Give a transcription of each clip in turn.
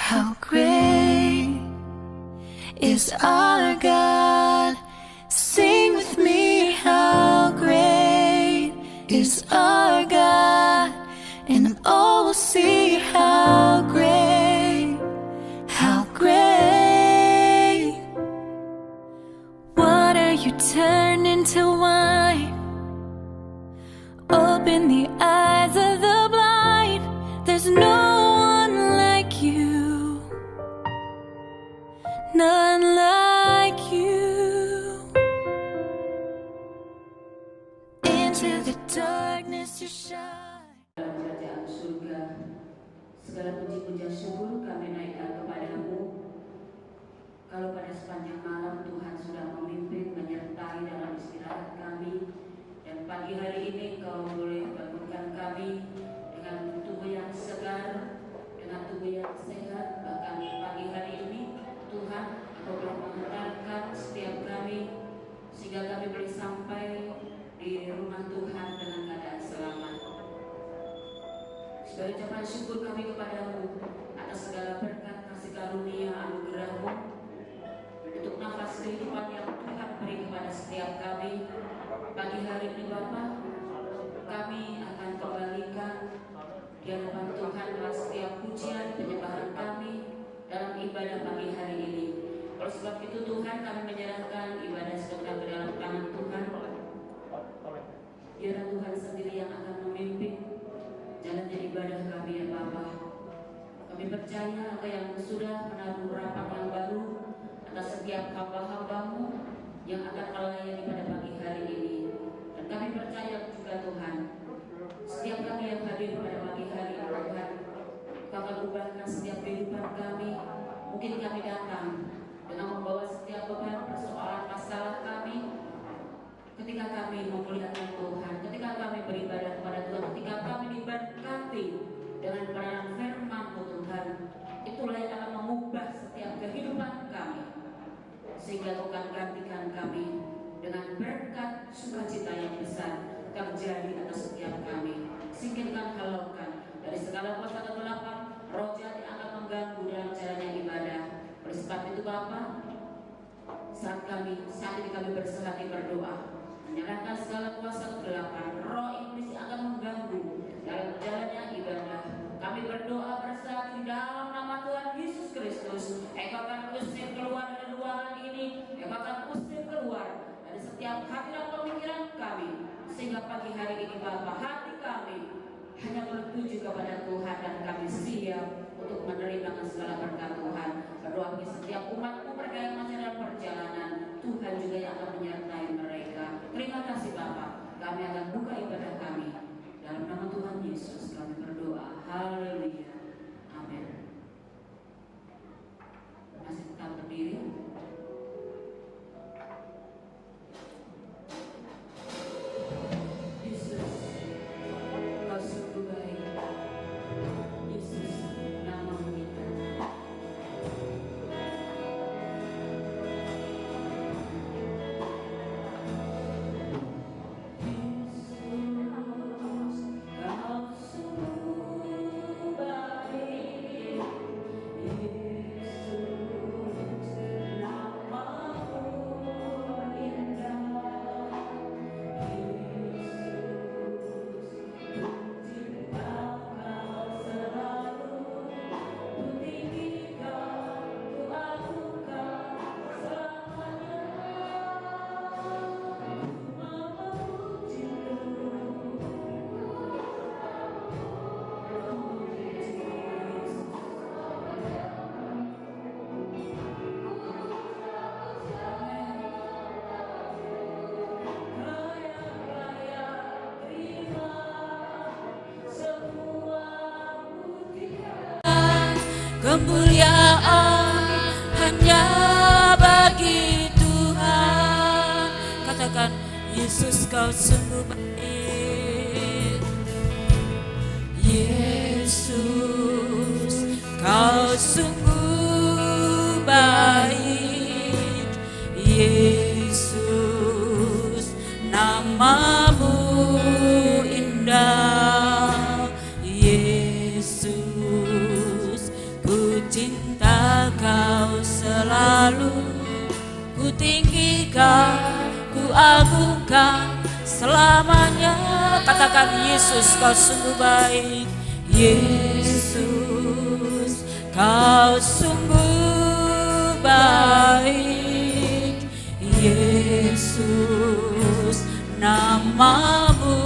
How great is our God? Sing with me, how great is our God? And all will see how great, how great. Water you turn into wine, open the eyes of the blind. There's no one like you, none like you. Into the darkness you shine. Dalam kerajaan surga, segala puji-pujian syukur kami naikkan kepadamu. Kalau pada sepanjang malam Tuhan sudah memimpin, menyertai dalam istirahat kami, dan pagi hari ini Kau boleh bangunkan kami dengan tubuh yang segar, dengan tubuh yang sehat. Bahkan pagi hari ini Tuhan, Kau boleh mengantarkan setiap kami sehingga kami boleh sampai di rumah Tuhan dengan keadaan selamat. Sebagai ucapan syukur kami kepadamu atas segala berkat kasih karunia anugerah-Mu, untuk nafas kehidupan yang Tuhan beri kepada setiap kami. Pagi hari ini Bapa, kami akan kembalikan di hadapan Tuhan dalam setiap pujian penyembahan kami dalam ibadah pagi hari ini. Oleh sebab itu Tuhan, kami menyerahkan ibadah segenap ke dalam tangan Tuhan. Biarlah Tuhan sendiri yang akan memimpin jalan jadi ibadah kami ya Bapa. Kami percaya apa yang sudah menaruh harapan yang baru atas setiap hamba-hamba-Mu yang akan melayani pada pagi hari ini. Dan kami percaya juga Tuhan, setiap kami yang hadir pada pagi hari ini Tuhan, Kau akan ubahkan setiap kehidupan kami. Mungkin kami datang dengan membawa setiap beban persoalan masalah kami. Ketika kami memuliakan Tuhan, ketika kami beribadah kepada Tuhan, ketika kami diberkati dengan kebenaran firman-Mu Tuhan, itulah yang akan mengubah setiap kehidupan kami, sehingga Kau akan gantikan kami dengan berkat sukacita yang besar terjadi atas setiap kami. Singkirkan, halaukan dari segala kuasa kegelapan, roh jahat yang akan mengganggu dalam jalannya ibadah. Oleh sebab itu Bapa, saat ini kami bersehati berdoa, menyerahkan segala kuasa kegelapan, roh iblis yang akan mengganggu dalam jalannya ibadah. Kami berdoa bersatu di dalam nama Tuhan Yesus Kristus. Engkau akan usir keluar dari ruangan ini, Engkau akan usir keluar dari setiap hati dan pemikiran kami, sehingga pagi hari ini Bapa, hati kami hanya tertuju kepada Tuhan dan kami siap untuk menerima segala berkat Tuhan. Berdoa bagi setiap umat-Mu mereka yang masih dalam perjalanan, Tuhan juga yang akan menyertai mereka. Terima kasih Bapa, kami akan buka ibadah kami. Dalam nama Tuhan Yesus kami berdoa. Haleluya. Amin. Masih tetap berdiri. Yesus, Kau sungguh baik. Yesus, nama-Mu indah. Kemuliaan hanya bagi Tuhan. Katakan, Yesus Kau sungguh baik. Yesus Kau sungguh baik. Yesus nama-Mu indah. Yesus ku cinta tinggikan, ku agungkan selamanya. Katakan, Yesus kau sungguh baik. Yesus kau sungguh baik. Yesus namamu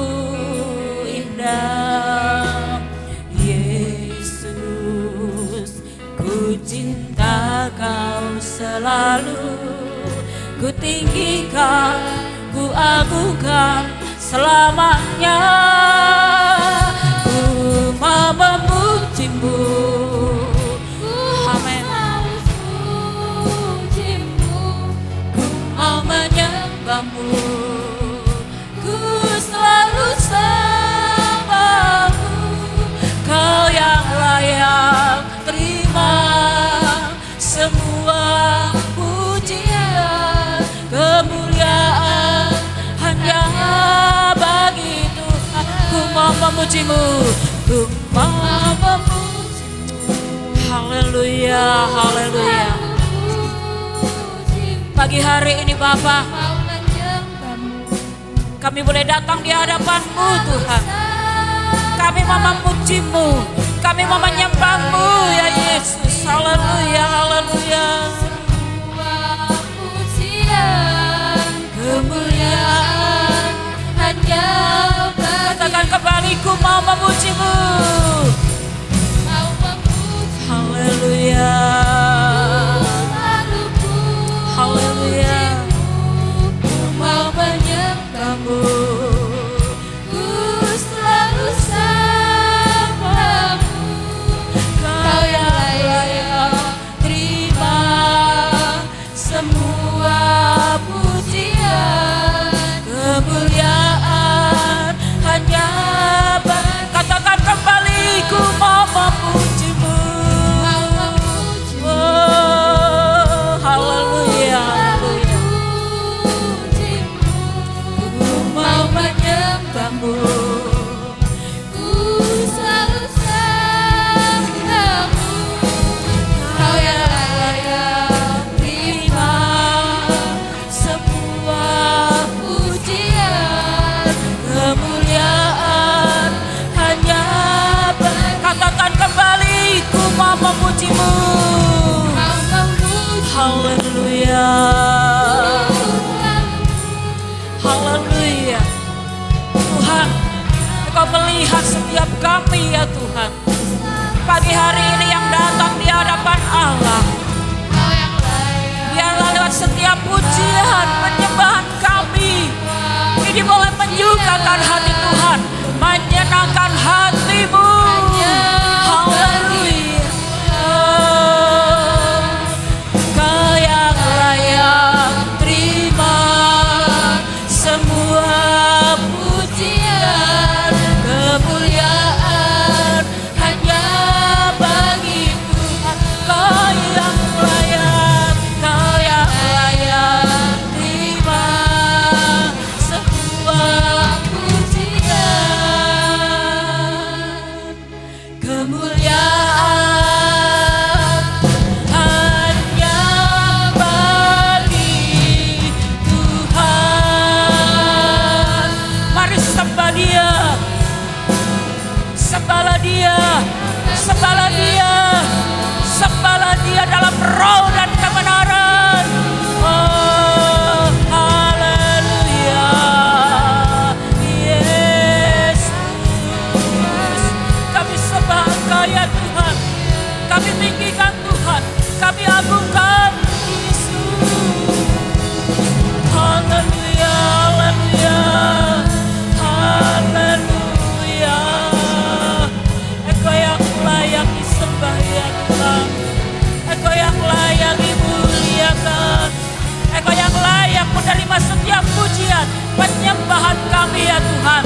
indah. Yesus ku cinta kau selalu. Ku tinggikan, ku agungkan selamanya. Ku mau memujimu, amin. Ku mau menyembahmu, ku selalu sembahmu. Kau yang layak terima semua pujian, kemuliaan hanya bagi Tuhan. Ku mau memujimu, ku mau memujimu. Haleluya, haleluya. Pagi hari ini Bapa, kami boleh datang di hadapan-Mu Tuhan. Kami mau memujimu, kami mau menyembah-Mu ya Yesus. Haleluya, haleluya. Kemuliaan hanya katakan kembali, ku mau memujimu. Haleluya, haleluya. Ku mau menyembah-Mu, ku selalu sembah-Mu. Kau yang layak terima semua pujian, kemuliaan hanya katakan kembali, ku mau memujimu. Oh, haleluya, haleluya. Ku mau menyembah-Mu, ku selalu sembah-Mu. Kau yang layak terima semua pujian, kemuliaan hanya katakan kembali, ku mau memujimu. Haleluya, haleluya. Tuhan, Engkau melihat setiap kami ya Tuhan. Pagi hari ini yang datang di hadapan Allah, biarlah lewat setiap pujian, penyembahan kami ini boleh menyukakan hati Tuhan, menyenangkan hati-Mu. Haleluya. Oh, Kau yang layak terima semua pujian, kemuliaan hanya bagi Tuhan. Kau yang layak, Kau yang layak terima semua pujian, kemuliaan hanya bagi Tuhan. Mari sembah Dia, sembahlah Dia, sembahlah Dia, sembahlah Dia dalam roh dan kebenaran. Oh, haleluya, Yesus. Kami sembah Engkau ya Tuhan, kami tinggikan Tuhan, kami agungkan Yesus. Haleluya, haleluya, haleluya. Engkau yang layak disembah ya Tuhan, Engkau yang layak dimuliakan, Engkau yang layak menerima setiap pujian, penyembahan kami ya Tuhan.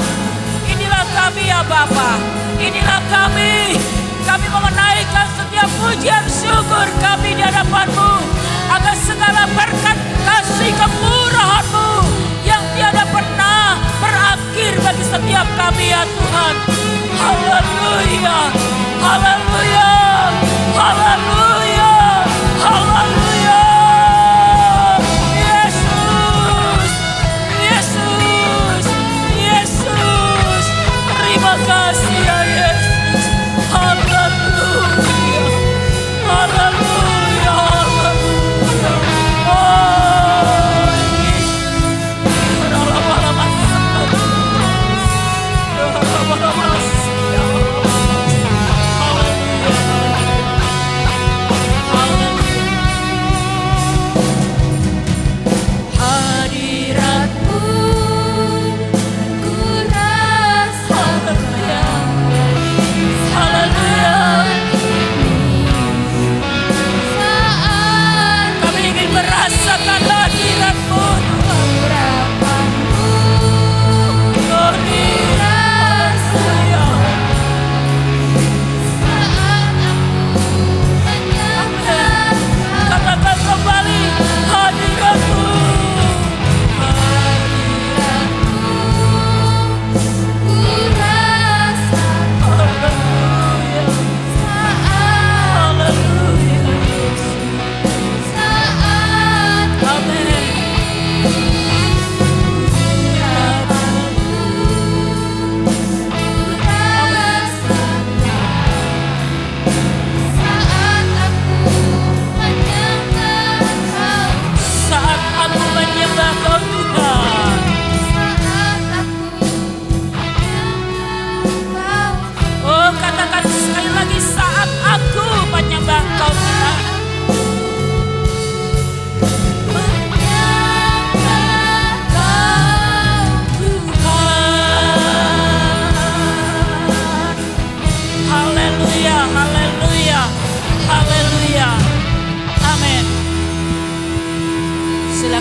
Inilah kami ya Bapa, inilah kami. Kami mau menaikkan setiap pujian syukur kami di hadapan-Mu, agar segala berkat kasih kemurahan-Mu yang tiada pernah berakhir bagi setiap kami ya Tuhan. Haleluya, haleluya, haleluya, haleluya.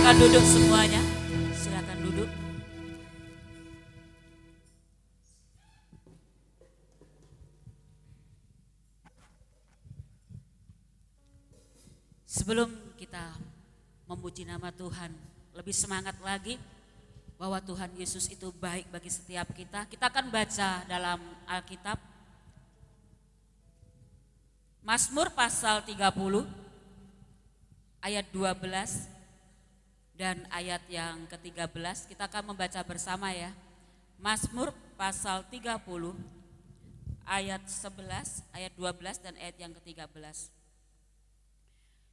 Silakan duduk semuanya. Silakan duduk. Sebelum kita memuji nama Tuhan, lebih semangat lagi bahwa Tuhan Yesus itu baik bagi setiap kita. Kita akan baca dalam Alkitab Mazmur pasal 30 ayat 12 dan ayat yang ke-13. Kita akan membaca bersama ya. Mazmur pasal 30 ayat 11, ayat 12 dan ayat yang ke-13.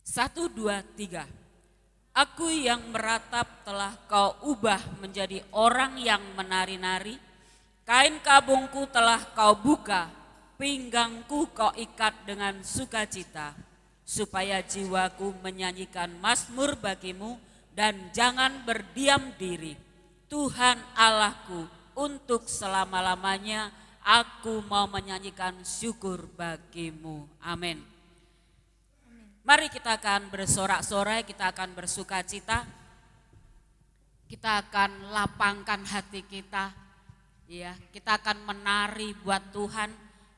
1, 2, 3. Aku yang meratap telah kau ubah menjadi orang yang menari-nari. Kain kabungku telah kau buka, pinggangku kau ikat dengan sukacita. Supaya jiwaku menyanyikan mazmur bagimu dan jangan berdiam diri. Tuhan Allahku, untuk selama-lamanya aku mau menyanyikan syukur bagimu. Amin. Mari kita akan bersorak-sorai, kita akan bersukacita, kita akan lapangkan hati kita, ya, kita akan menari buat Tuhan,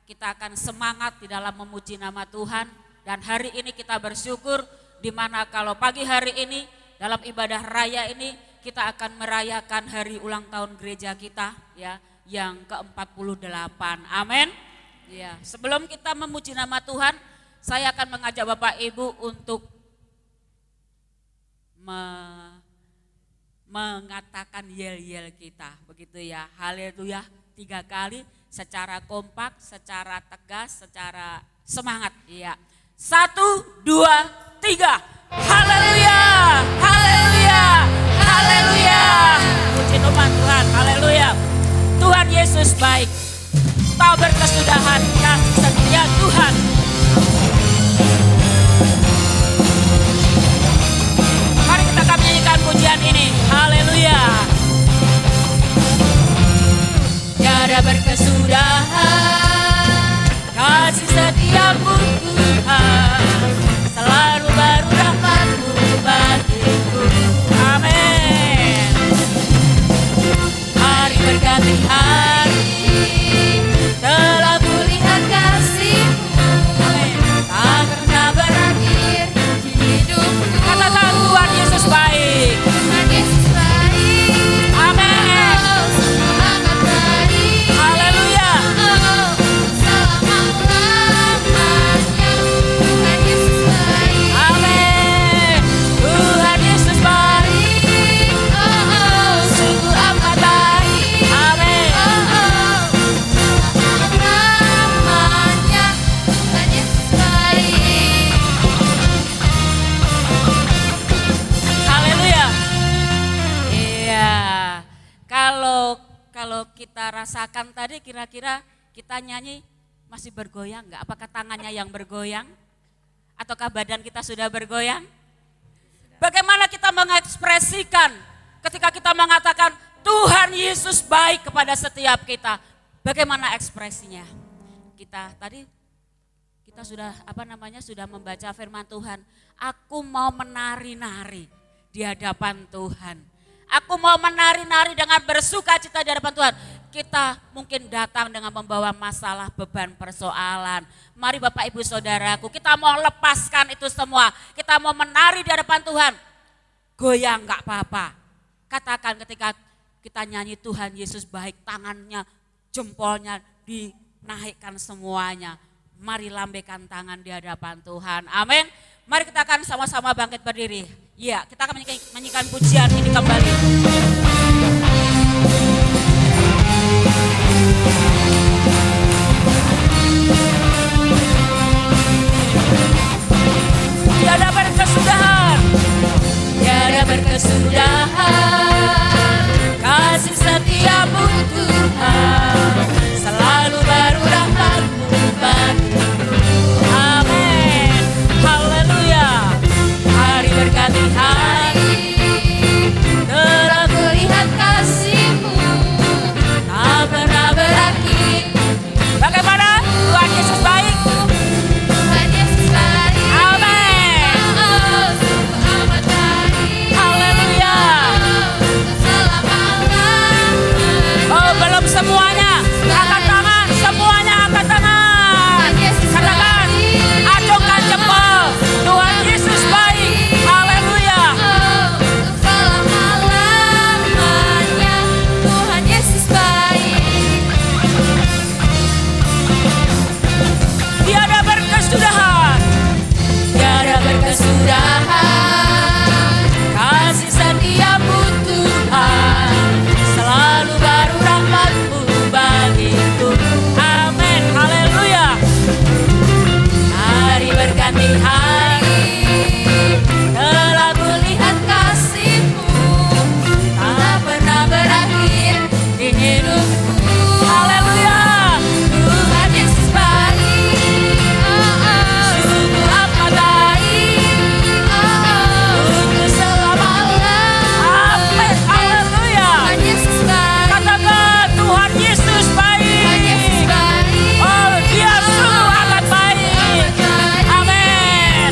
kita akan semangat di dalam memuji nama Tuhan. Dan hari ini kita bersyukur, di mana kalau pagi hari ini dalam ibadah raya ini kita akan merayakan hari ulang tahun gereja kita, ya, yang ke-48. Amin. Ya, sebelum kita memuji nama Tuhan, saya akan mengajak Bapak Ibu untuk mengatakan yel-yel kita, begitu ya. Haleluya 3 kali secara kompak, secara tegas, secara semangat, ya. 1, 2, 3. Haleluya, haleluya, haleluya. Puji nama Tuhan, haleluya. Tuhan Yesus baik, tak berkesudahan kasih setia Tuhan. Mari kita akan menyanyikan pujian ini. Haleluya. Tiada berkesudahan kasih setiamu Tuhan, selalu baru rahmat-Mu bagiku. Amin. Hari berganti hari telah kulihat kasih-Mu. Amin. Tak pernah berakhir di hidupku. Katakan Tuhan Yesus baik. Tuhan Yesus baik. Amin. Oh, sangat baik. Haleluya. Oh, selama-lamanya Tuhan Yesus baik. Amin. Tuhan Yesus baik. Oh, Sungguh amat baik. Amin. selama-lamanya Tuhan Yesus baik. Haleluya. Iya. Kalau kita rasakan tadi, kira-kira kita nyanyi masih bergoyang nggak? Apakah tangannya yang bergoyang? Ataukah badan kita sudah bergoyang? Bagaimana kita mengekspresikan ketika kita mengatakan Tuhan Yesus baik kepada setiap kita? Bagaimana ekspresinya? Kita sudah membaca firman Tuhan. Aku mau menari-nari di hadapan Tuhan. Aku mau menari-nari dengan bersukacita di hadapan Tuhan. Kita mungkin datang dengan membawa masalah, beban, persoalan. Mari Bapak Ibu Saudaraku, kita mau lepaskan itu semua. Kita mau menari di hadapan Tuhan. Goyang gak apa-apa. Katakan ketika kita nyanyi Tuhan Yesus baik, tangannya, jempolnya dinaikkan semuanya. Mari lambaikan tangan di hadapan Tuhan. Amin. Mari kita akan sama-sama bangkit berdiri. Ya, kita akan menyanyikan pujian ini kembali. Tiada berkesudahan, tiada berkesudahan kasih setiamu Tuhan, selalu baru rahmat-Mu bagiku. Amin. Haleluya. Hari berganti hari telah kulihat kasih-Mu, tak pernah berakhir. Bagaimana? Tuhan Yesus baik. Tuhan Yesus baik. Amin. Oh, sungguh amat baik. Haleluya. kesudahan. Kasih setiamu Tuhan, selalu baru rahmat-Mu bagiku. Amin, haleluya. Hari berganti hari, telah kulihat kasih-Mu, tak pernah berakhir di hidupku. Haleluya. Tuhan Yesus baik, sungguh amat baik, untuk selama-lamanya. Amin, haleluya. Tuhan Yesus baik. Katakan Tuhan Yesus baik. Oh, Dia sungguh amat baik. Amin.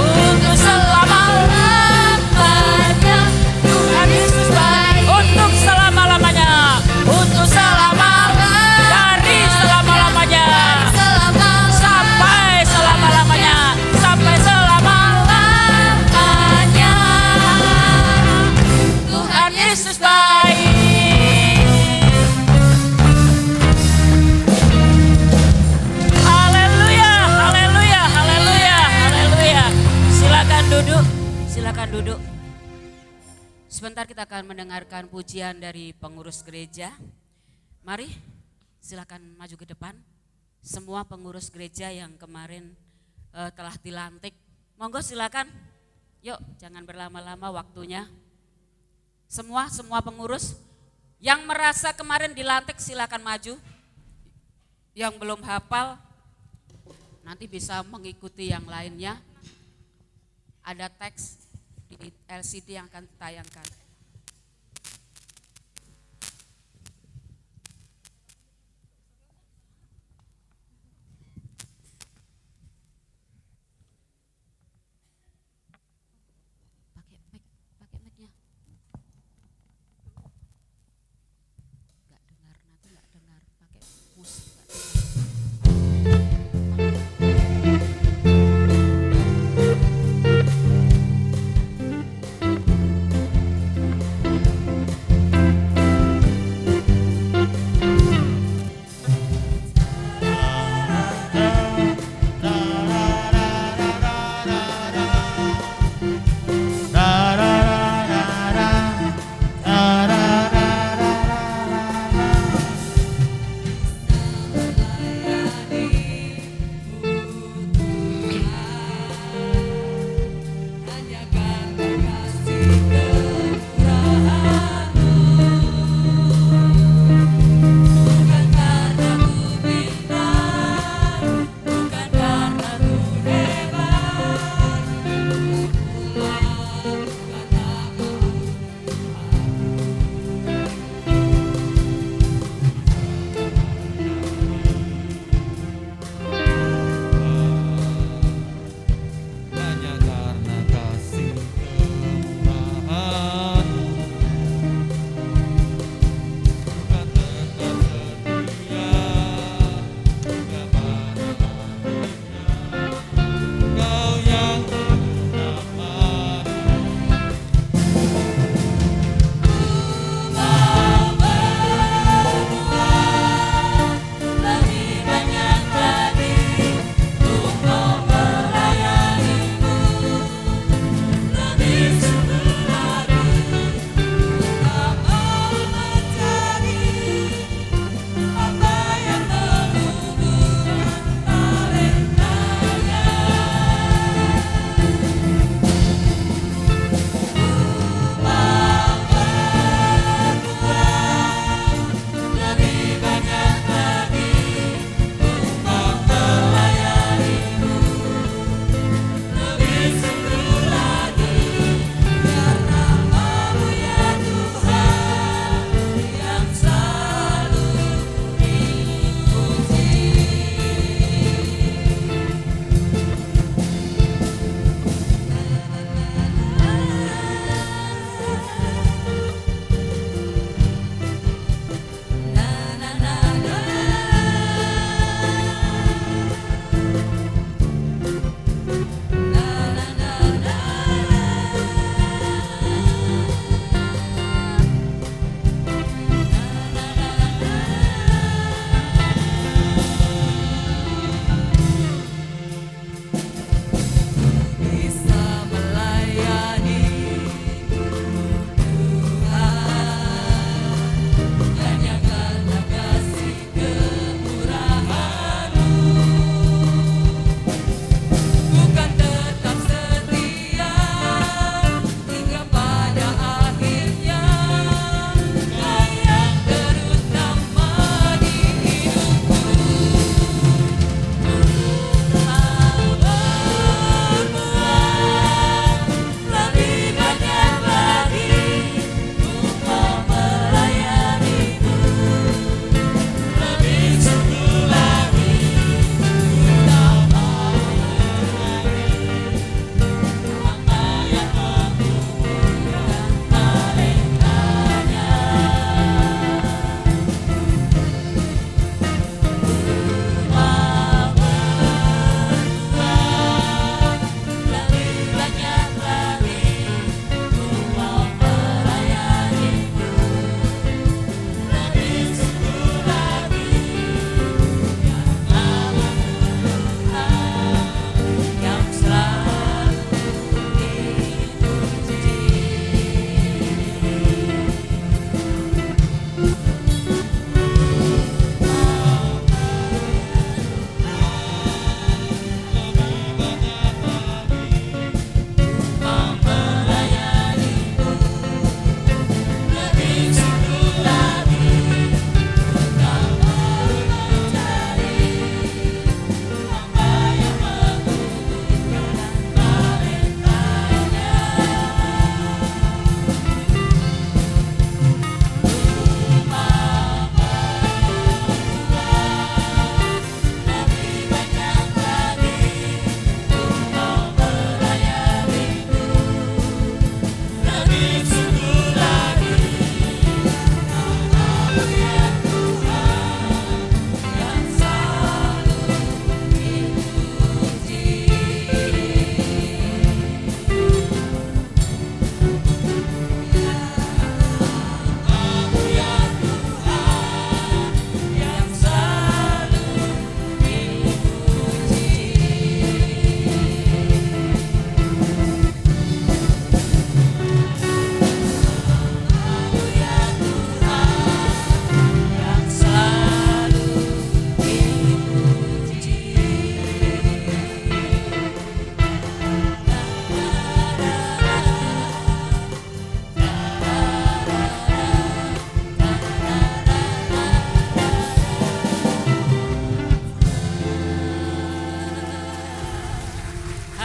Untuk selama-lamanya Tuhan Yesus baik. Untuk selama-lamanya. Untuk dari selama-lamanya. Sampai selama-lamanya. Sampai selama-lamanya. Tuhan Yesus baik. Haleluya, haleluya, haleluya, haleluya. Silakan duduk, silakan duduk. Sebentar kita akan mendengarkan pujian dari pengurus gereja. Mari, silakan maju ke depan. Semua pengurus gereja yang kemarin telah dilantik. Monggo silakan. Yuk, jangan berlama-lama waktunya. Semua pengurus yang merasa kemarin dilantik silakan maju. Yang belum hafal nanti bisa mengikuti yang lainnya. Ada teks di LCD yang akan ditayangkan. Pakai mic-nya. Nggak dengar, nanti nggak dengar. Pakai musik nggak dengar.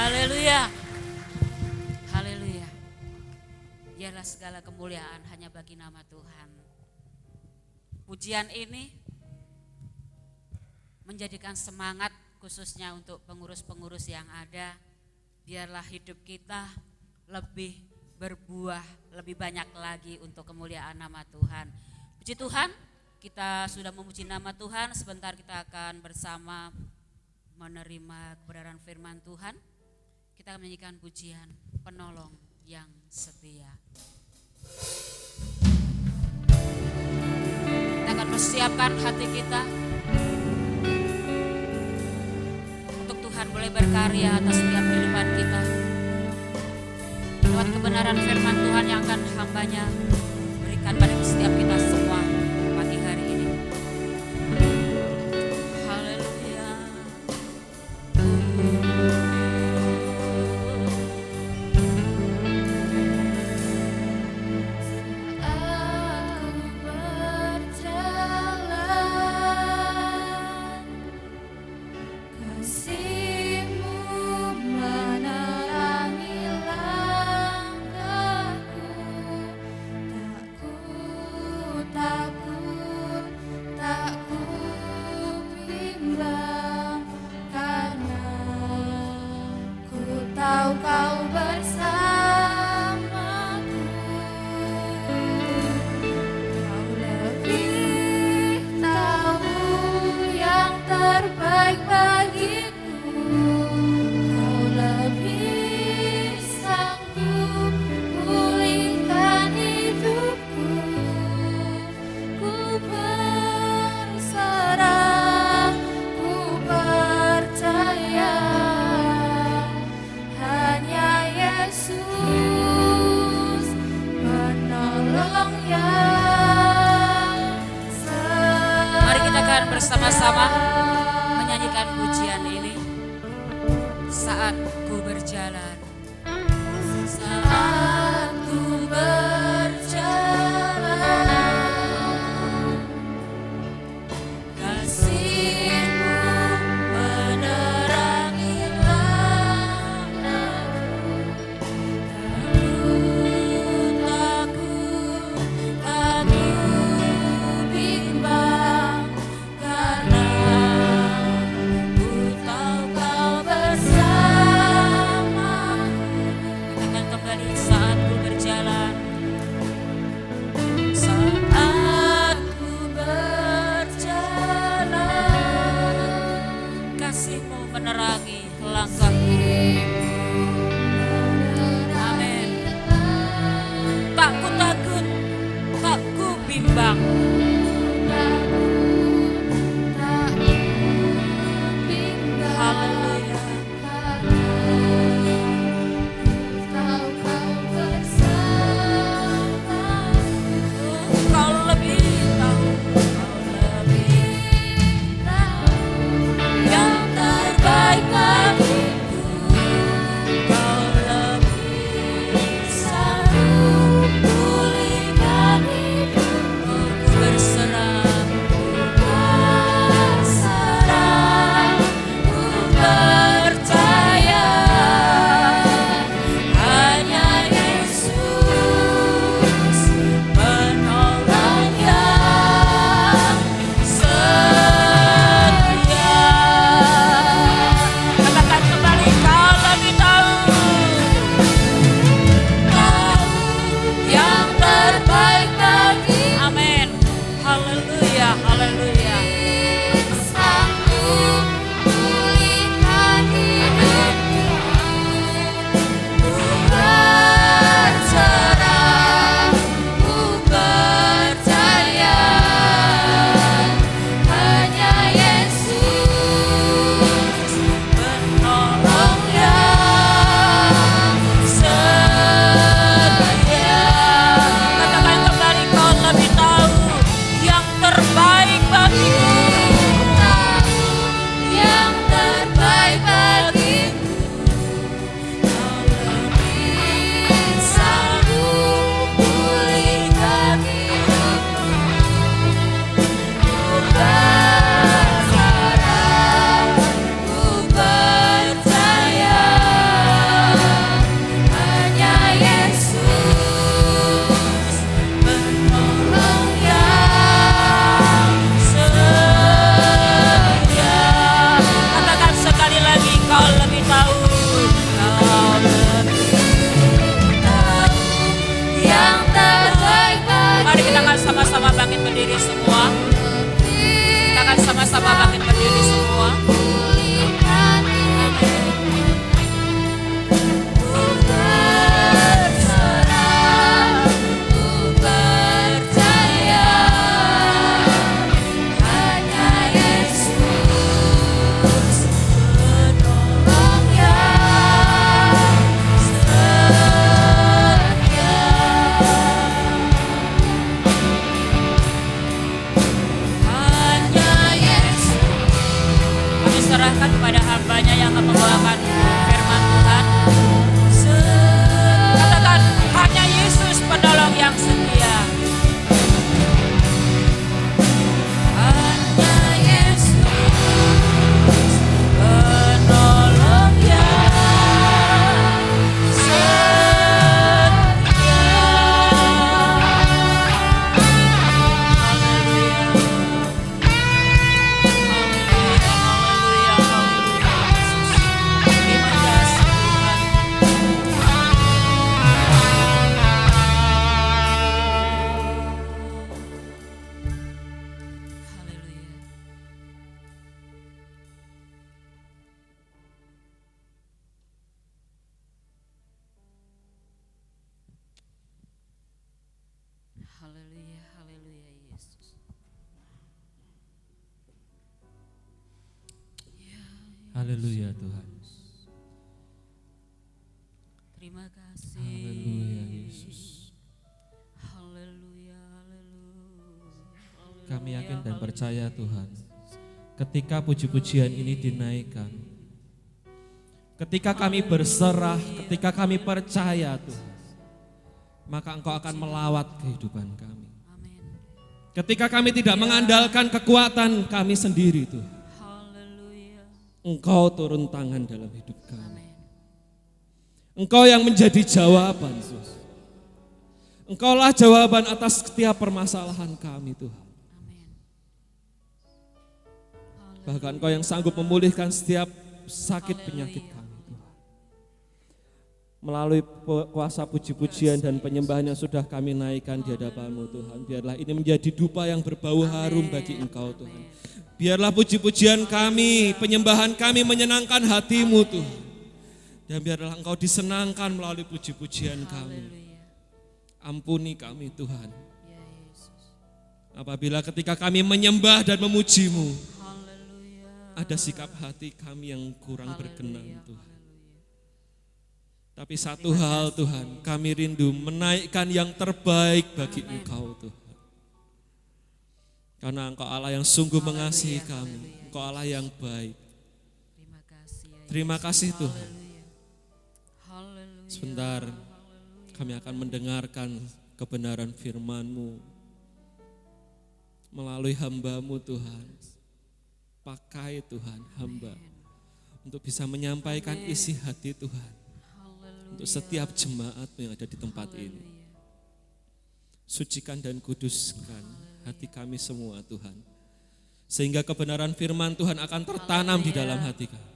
Haleluya. Haleluya. Biarlah segala kemuliaan hanya bagi nama Tuhan. Pujian ini menjadikan semangat khususnya untuk pengurus-pengurus yang ada. Biarlah hidup kita lebih berbuah, lebih banyak lagi untuk kemuliaan nama Tuhan. Puji Tuhan, kita sudah memuji nama Tuhan. Sebentar kita akan bersama menerima kebenaran firman Tuhan. Kita akan menyanyikan pujian Penolong yang Setia. Kita akan persiapkan hati kita untuk Tuhan boleh berkarya atas setiap kehidupan kita. Lewat kebenaran firman Tuhan yang akan hambanya berikan pada setiap kita semua pagi hari ini. Haleluya. Bersama-sama menyanyikan pujian ini. Saat ku berjalan, saat ku berjalan, kasih-Mu menerangi langkahku. Takut, takut bimbang. Haleluya, haleluya Yesus. Haleluya Tuhan. Terima kasih. Haleluya Yesus. Haleluya, haleluya. Kami yakin dan percaya Tuhan, ketika puji-pujian ini dinaikkan, ketika kami berserah, ketika kami percaya Tuhan, maka Engkau akan melawat kehidupan kami. Amin. Ketika kami tidak mengandalkan kekuatan kami sendiri Tuhan, Haleluya. Engkau turun tangan dalam hidup kami. Amin. Engkau yang menjadi jawaban Tuhan. Engkaulah jawaban atas setiap permasalahan kami Tuhan. Amin. Bahkan Engkau yang sanggup memulihkan setiap sakit penyakit kami Tuhan. Melalui kuasa puji-pujian dan penyembahan yang sudah kami naikkan di hadapan-Mu Tuhan, biarlah ini menjadi dupa yang berbau harum bagi Engkau Tuhan. Biarlah puji-pujian kami, penyembahan kami menyenangkan hati-Mu Tuhan. Dan biarlah Engkau disenangkan melalui puji-pujian kami. Haleluya. Ampuni kami Tuhan. Ya Yesus. Apabila ketika kami menyembah dan memuji-Mu, Haleluya. ada sikap hati kami yang kurang berkenan Tuhan. Tapi satu hal Tuhan, kami rindu menaikkan yang terbaik bagi Engkau Tuhan. Karena Engkau Allah yang sungguh mengasihi kami, Engkau Allah yang baik. Terima kasih ya Terima kasih Tuhan. Haleluya. Haleluya. Sebentar kami akan mendengarkan kebenaran firman-Mu melalui hamba-Mu Tuhan. Pakai Tuhan hamba untuk bisa menyampaikan isi hati Tuhan untuk setiap jemaat-Mu yang ada di tempat ini. Sucikan dan kuduskan hati kami semua Tuhan, sehingga kebenaran firman Tuhan akan tertanam di dalam hati kami,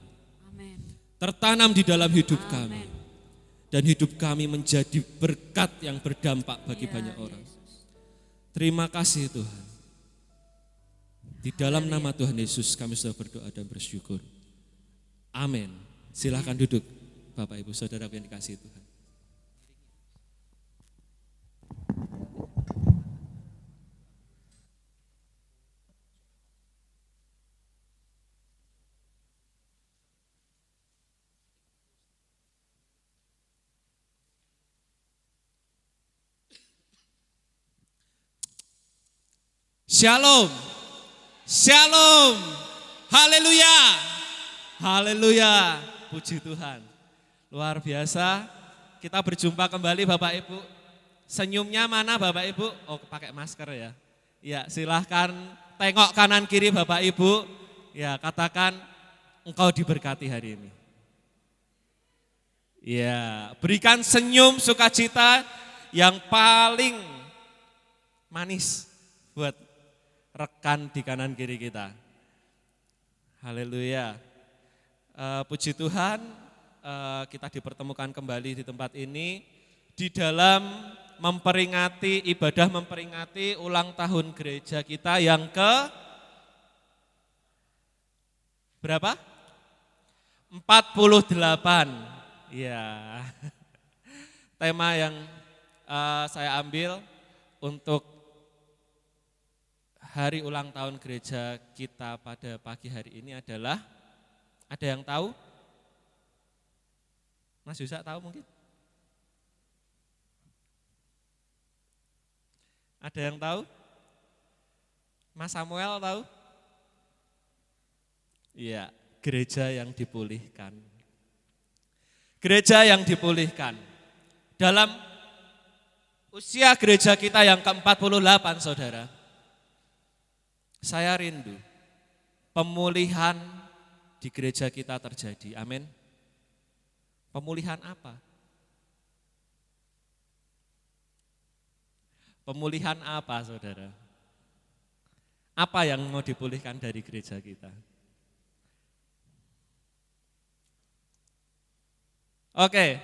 Amin. tertanam di dalam hidup kami, dan hidup kami menjadi berkat yang berdampak bagi banyak orang. Terima kasih Tuhan. Di dalam nama Tuhan Yesus kami sudah berdoa dan bersyukur. Amin. Silahkan duduk Bapak Ibu Saudara yang dikasihi Tuhan. Shalom, shalom, haleluya, haleluya, puji Tuhan. Luar biasa, kita berjumpa kembali Bapak Ibu. Senyumnya mana Bapak Ibu? Oh pakai masker ya. Ya silahkan tengok kanan kiri Bapak Ibu. Ya katakan engkau diberkati hari ini. Ya berikan senyum sukacita yang paling manis buat rekan di kanan kiri kita. Haleluya. Puji Tuhan, kita dipertemukan kembali di tempat ini di dalam memperingati ibadah memperingati ulang tahun gereja kita yang ke berapa? 48. Ya. Tema yang saya ambil untuk hari ulang tahun gereja kita pada pagi hari ini adalah, ada yang tahu? Mas Yusa tahu mungkin? Ada yang tahu? Mas Samuel tahu? Iya, gereja yang dipulihkan. Gereja yang dipulihkan. Dalam usia gereja kita yang ke-48 saudara, saya rindu pemulihan di gereja kita terjadi. Amin. Pemulihan apa? Pemulihan apa, saudara? Apa yang mau dipulihkan dari gereja kita? Oke,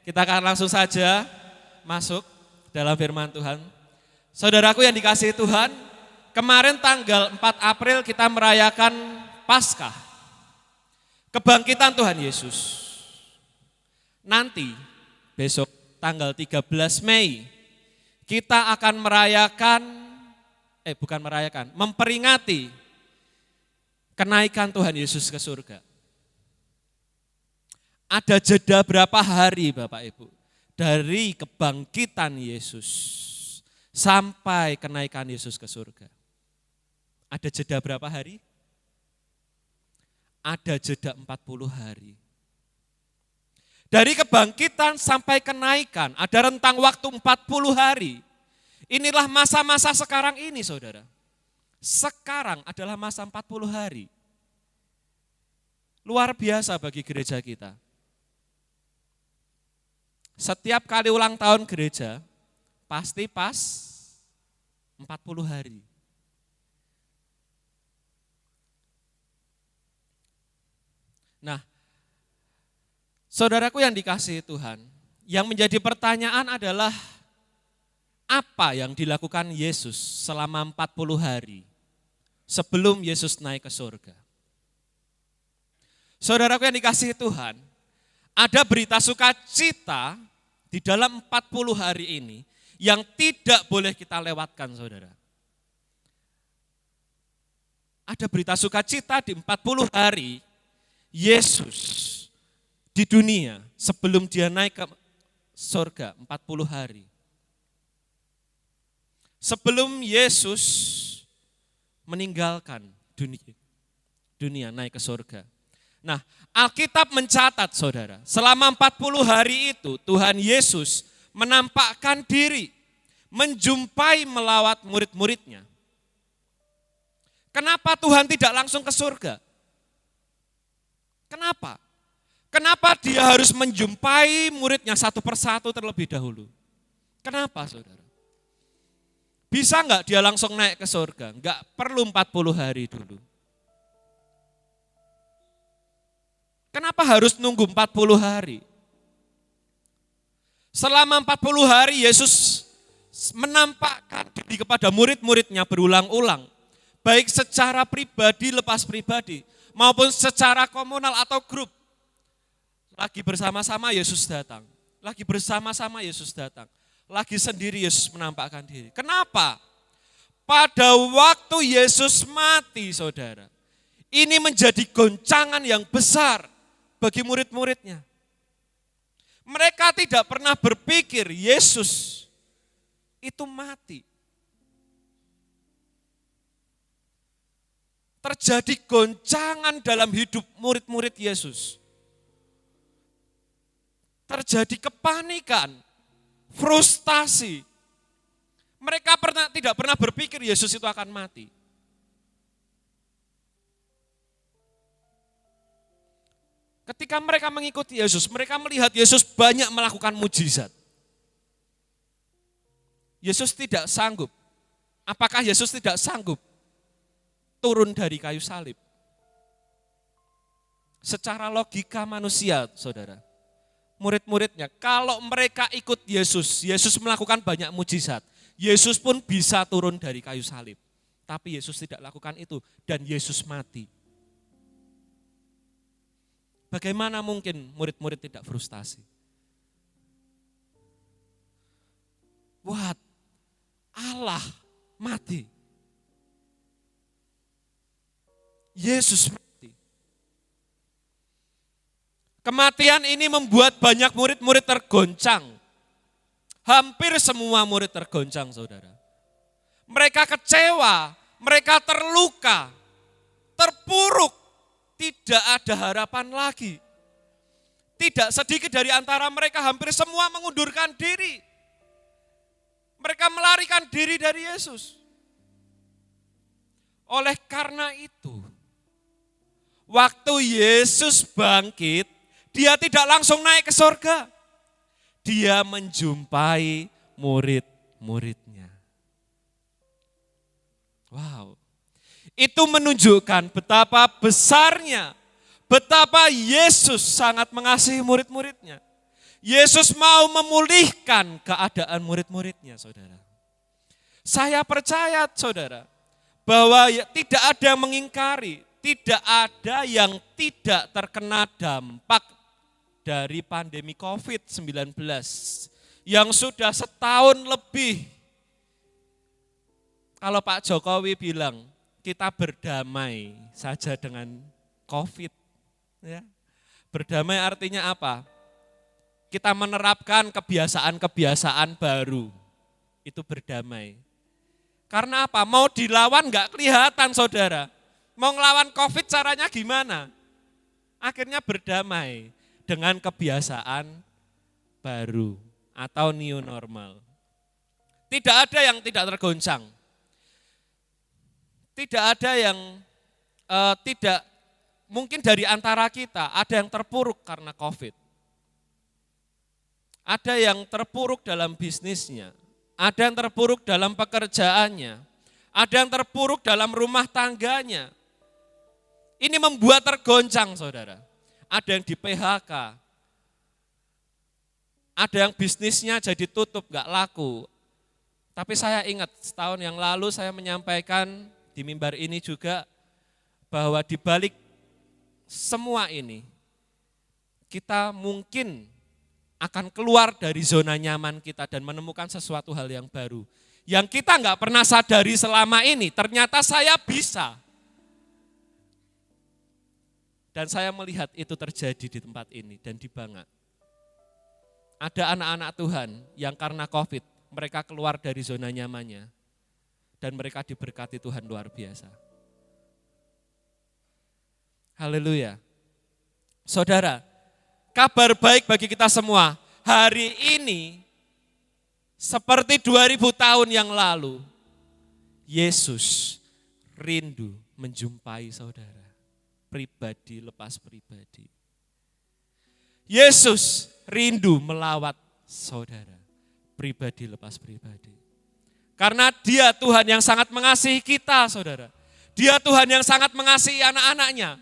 kita akan langsung saja masuk dalam firman Tuhan. Saudaraku yang dikasihi Tuhan, kemarin tanggal 4 April kita merayakan Paskah, kebangkitan Tuhan Yesus. Nanti besok tanggal 13 Mei kita akan memperingati kenaikan Tuhan Yesus ke surga. Ada jeda berapa hari Bapak Ibu dari kebangkitan Yesus sampai kenaikan Yesus ke surga? Ada jeda berapa hari? Ada jeda 40 hari. Dari kebangkitan sampai kenaikan ada rentang waktu 40 hari. Inilah masa-masa sekarang ini saudara. Sekarang adalah masa 40 hari. Luar biasa bagi gereja kita. Setiap kali ulang tahun gereja, pasti pas 40 hari. Nah, saudaraku yang dikasihi Tuhan, yang menjadi pertanyaan adalah apa yang dilakukan Yesus selama 40 hari sebelum Yesus naik ke surga. Saudaraku yang dikasihi Tuhan, ada berita sukacita di dalam 40 hari ini yang tidak boleh kita lewatkan saudara. Ada berita sukacita di 40 hari Yesus di dunia sebelum dia naik ke surga 40 hari. Sebelum Yesus meninggalkan dunia naik ke surga. Nah, Alkitab mencatat saudara, selama 40 hari itu Tuhan Yesus menampakkan diri, menjumpai melawat murid-muridnya. Kenapa Tuhan tidak langsung ke surga? Kenapa? Kenapa dia harus menjumpai muridnya satu persatu terlebih dahulu? Kenapa saudara? Bisa enggak dia langsung naik ke surga? Enggak perlu 40 hari dulu. Kenapa harus nunggu 40 hari? Selama 40 hari Yesus menampakkan diri kepada murid-muridnya berulang-ulang. Baik secara pribadi, lepas pribadi, maupun secara komunal atau grup. Lagi bersama-sama Yesus datang. Lagi bersama-sama Yesus datang. Lagi sendiri Yesus menampakkan diri. Kenapa? Pada waktu Yesus mati saudara, ini menjadi goncangan yang besar bagi murid-muridnya. Mereka tidak pernah berpikir Yesus itu mati. Terjadi goncangan dalam hidup murid-murid Yesus. Terjadi kepanikan, frustasi. Mereka tidak pernah berpikir Yesus itu akan mati. Ketika mereka mengikuti Yesus, mereka melihat Yesus banyak melakukan mujizat. Yesus tidak sanggup. Apakah Yesus tidak sanggup turun dari kayu salib? Secara logika manusia, saudara, murid-muridnya, kalau mereka ikut Yesus, Yesus melakukan banyak mujizat, Yesus pun bisa turun dari kayu salib. Tapi Yesus tidak lakukan itu dan Yesus mati. Bagaimana mungkin murid-murid tidak frustasi? What? Allah mati. Yesus mati. Kematian ini membuat banyak murid-murid tergoncang. Hampir semua murid tergoncang, saudara. Mereka kecewa, mereka terluka, terpuruk, tidak ada harapan lagi. Tidak sedikit dari antara mereka, hampir semua mengundurkan diri. Mereka melarikan diri dari Yesus. Oleh karena itu, waktu Yesus bangkit, dia tidak langsung naik ke surga. Dia menjumpai murid-muridnya. Wow. Itu menunjukkan betapa besarnya, betapa Yesus sangat mengasihi murid-muridnya. Yesus mau memulihkan keadaan murid-muridnya, saudara. Saya percaya, saudara, bahwa tidak ada yang mengingkari, tidak ada yang tidak terkena dampak dari pandemi COVID-19 yang sudah setahun lebih kalau Pak Jokowi bilang kita berdamai saja dengan COVID. Ya. Berdamai artinya apa? Kita menerapkan kebiasaan-kebiasaan baru. Itu berdamai. Karena apa? Mau dilawan enggak kelihatan saudara. Mau ngelawan COVID caranya gimana? Akhirnya berdamai dengan kebiasaan baru atau new normal. Tidak ada yang tidak tergoncang. Tidak ada yang tidak, mungkin dari antara kita ada yang terpuruk karena COVID. Ada yang terpuruk dalam bisnisnya, ada yang terpuruk dalam pekerjaannya, ada yang terpuruk dalam rumah tangganya. Ini membuat tergoncang saudara. Ada yang di PHK, ada yang bisnisnya jadi tutup, gak laku. Tapi saya ingat setahun yang lalu saya menyampaikan di mimbar ini juga bahwa di balik semua ini kita mungkin akan keluar dari zona nyaman kita dan menemukan sesuatu hal yang baru. Yang kita nggak pernah sadari selama ini, ternyata saya bisa. Dan saya melihat itu terjadi di tempat ini dan di Banga. Ada anak-anak Tuhan yang karena COVID, mereka keluar dari zona nyamannya. Dan mereka diberkati Tuhan luar biasa. Haleluya. Saudara, kabar baik bagi kita semua. Hari ini, seperti 2000 tahun yang lalu, Yesus rindu menjumpai saudara. Pribadi lepas pribadi. Yesus rindu melawat saudara. Pribadi lepas pribadi. Karena Dia Tuhan yang sangat mengasihi kita saudara. Dia Tuhan yang sangat mengasihi anak-anaknya.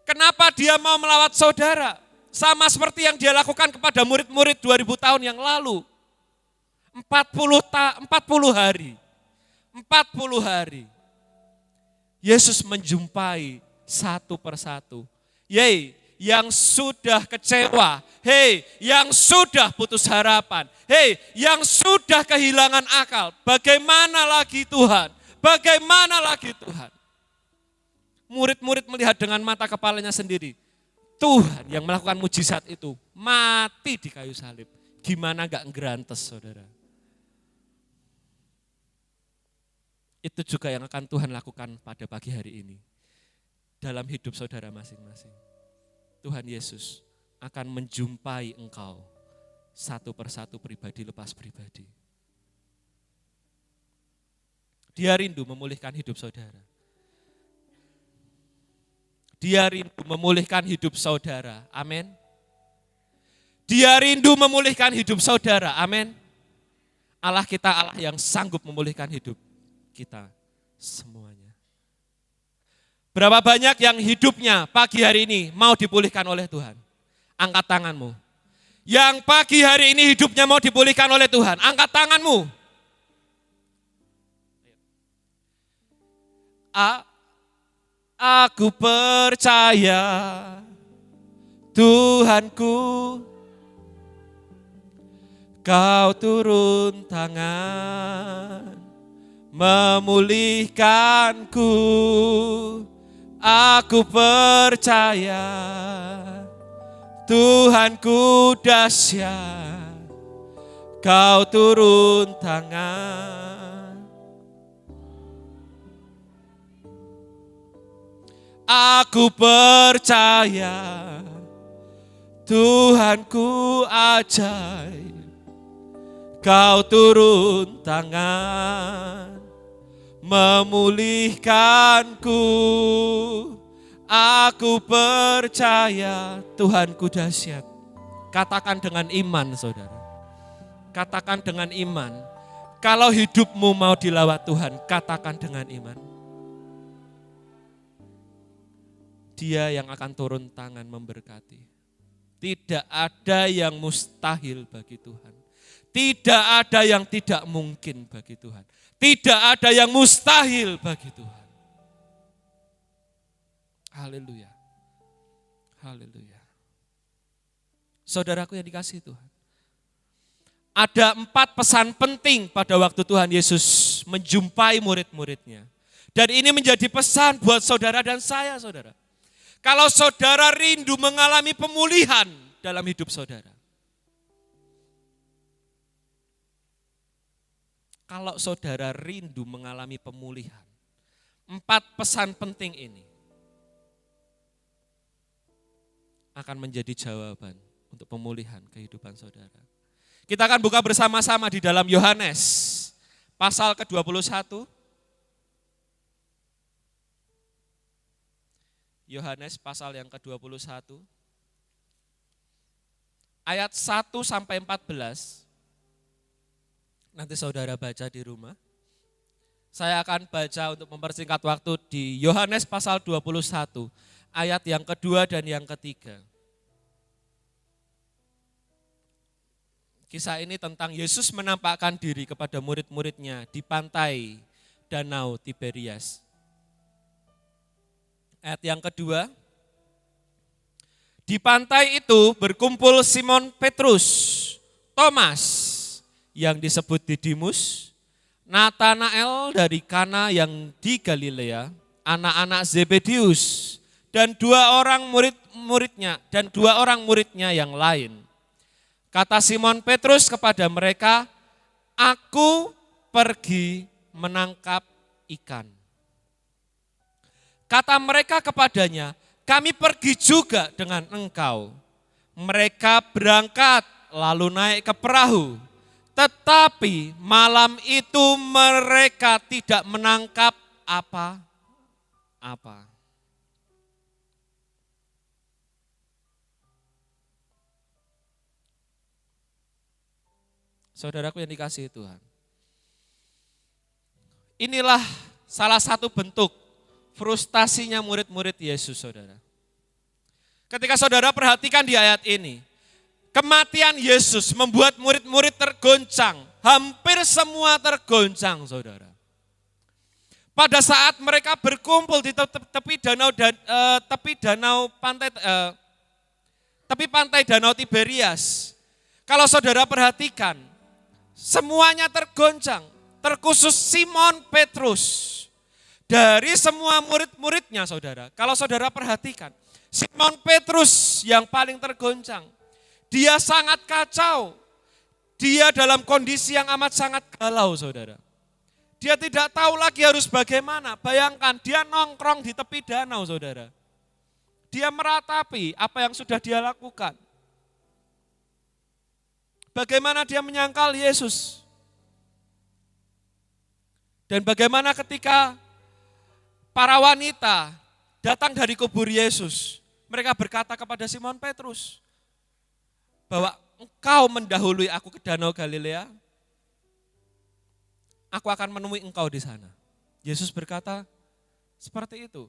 Kenapa Dia mau melawat saudara? Sama seperti yang Dia lakukan kepada murid-murid 2000 tahun yang lalu. 40 hari. 40 hari. Yesus menjumpai satu persatu. Yang sudah kecewa. Yang sudah putus harapan. Yang sudah kehilangan akal. Bagaimana lagi Tuhan? Bagaimana lagi Tuhan? Murid-murid melihat dengan mata kepalanya sendiri. Tuhan yang melakukan mujizat itu mati di kayu salib. Gimana gak ngerantes saudara? Itu juga yang akan Tuhan lakukan pada pagi hari ini. Dalam hidup saudara masing-masing. Tuhan Yesus akan menjumpai engkau satu persatu pribadi lepas pribadi. Dia rindu memulihkan hidup saudara. Dia rindu memulihkan hidup saudara. Amin. Dia rindu memulihkan hidup saudara. Amin. Allah kita Allah yang sanggup memulihkan hidup kita semuanya. Berapa banyak yang hidupnya pagi hari ini mau dipulihkan oleh Tuhan? Angkat tanganmu. Yang pagi hari ini hidupnya mau dipulihkan oleh Tuhan, angkat tanganmu. Aku percaya Tuhanku, Kau turun tangan memulihkanku. Aku percaya Tuhanku dahsyat, Kau turun tangan. Aku percaya Tuhanku ajaib, Kau turun tangan memulihkanku. Aku percaya Tuhanku dahsyat. Katakan dengan iman saudara. Katakan dengan iman. Kalau hidupmu mau dilawat Tuhan, katakan dengan iman. Dia yang akan turun tangan memberkati. Tidak ada yang mustahil bagi Tuhan. Tidak ada yang tidak mungkin bagi Tuhan. Tidak ada yang mustahil bagi Tuhan. Haleluya. Haleluya. Saudaraku yang dikasihi Tuhan. Ada 4 pesan penting pada waktu Tuhan Yesus menjumpai murid-muridnya. Dan ini menjadi pesan buat saudara dan saya, saudara. Kalau saudara rindu mengalami pemulihan dalam hidup saudara. Kalau saudara rindu mengalami pemulihan. 4 pesan penting ini akan menjadi jawaban untuk pemulihan kehidupan saudara. Kita akan buka bersama-sama di dalam Yohanes pasal ke-21. Yohanes pasal yang ke-21. Ayat 1 sampai 14. Nanti saudara baca di rumah. Saya akan baca untuk mempersingkat waktu di Yohanes pasal 21. Ayat yang kedua dan yang ketiga. Kisah ini tentang Yesus menampakkan diri kepada murid-muridnya di pantai Danau Tiberias. Ayat yang kedua, di pantai itu berkumpul Simon Petrus, Thomas yang disebut Didimus, Natanael dari Kana yang di Galilea, anak-anak Zebedius, dan 2 orang muridnya yang lain. Kata Simon Petrus kepada mereka, "Aku pergi menangkap ikan." Kata mereka kepadanya, "Kami pergi juga dengan engkau." Mereka berangkat lalu naik ke perahu. Tetapi malam itu mereka tidak menangkap apa-apa. Saudaraku yang dikasihi Tuhan. Inilah salah satu bentuk frustasinya murid-murid Yesus, saudara. Ketika saudara perhatikan di ayat ini, kematian Yesus membuat murid-murid tergoncang. Hampir semua tergoncang, saudara. Pada saat mereka berkumpul di tepi pantai Danau Tiberias. Kalau saudara perhatikan, semuanya tergoncang, terkhusus Simon Petrus. Dari semua murid-muridnya, saudara, kalau saudara perhatikan, Simon Petrus yang paling tergoncang. Dia sangat kacau, dia dalam kondisi yang amat sangat galau, saudara. Dia tidak tahu lagi harus bagaimana, bayangkan dia nongkrong di tepi danau, saudara. Dia meratapi apa yang sudah dia lakukan. Bagaimana dia menyangkal Yesus. Dan bagaimana ketika para wanita datang dari kubur Yesus. Mereka berkata kepada Simon Petrus bahwa engkau mendahului aku ke Danau Galilea. Aku akan menemui engkau di sana. Yesus berkata seperti itu.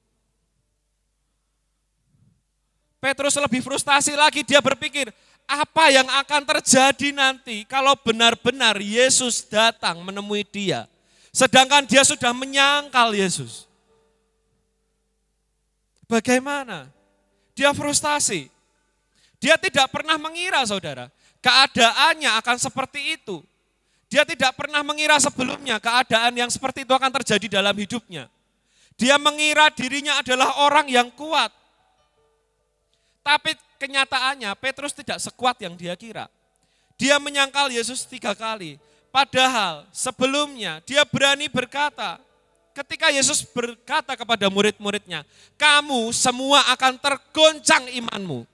Petrus lebih frustasi lagi, dia berpikir, apa yang akan terjadi nanti kalau benar-benar Yesus datang menemui dia. Sedangkan dia sudah menyangkal Yesus. Bagaimana? Dia frustasi. Dia tidak pernah mengira, saudara, keadaannya akan seperti itu. Dia tidak pernah mengira sebelumnya keadaan yang seperti itu akan terjadi dalam hidupnya. Dia mengira dirinya adalah orang yang kuat. Tapi kenyataannya Petrus tidak sekuat yang dia kira. Dia menyangkal Yesus 3 kali. Padahal sebelumnya dia berani berkata, ketika Yesus berkata kepada murid-muridnya, kamu semua akan tergoncang imanmu.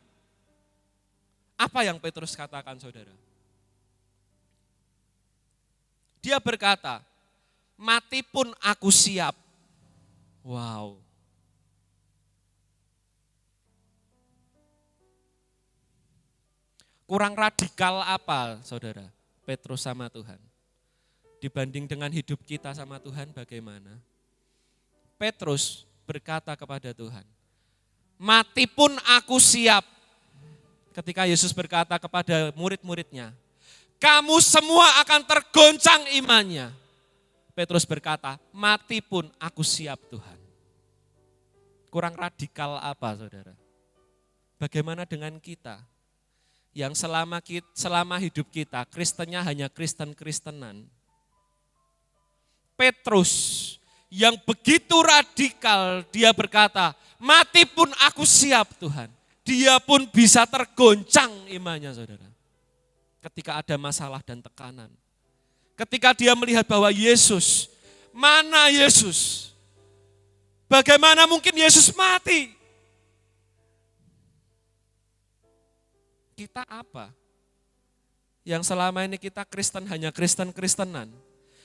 Apa yang Petrus katakan, saudara? Dia berkata, mati pun aku siap. Wow. Kurang radikal apa, saudara, Petrus sama Tuhan? Dibanding dengan hidup kita sama Tuhan bagaimana? Petrus berkata kepada Tuhan, mati pun aku siap. Ketika Yesus berkata kepada murid-muridnya, kamu semua akan tergoncang imannya. Petrus berkata, mati pun aku siap Tuhan. Kurang radikal apa, saudara? Bagaimana dengan kita? yang selama hidup kita, Kristennya hanya Kristen-Kristenan. Petrus yang begitu radikal, dia berkata, mati pun aku siap Tuhan. Dia pun bisa tergoncang imannya saudara. Ketika ada masalah dan tekanan. Ketika dia melihat bahwa Yesus, mana Yesus? Bagaimana mungkin Yesus mati? Kita apa? Yang selama ini kita Kristen hanya Kristen-Kristenan.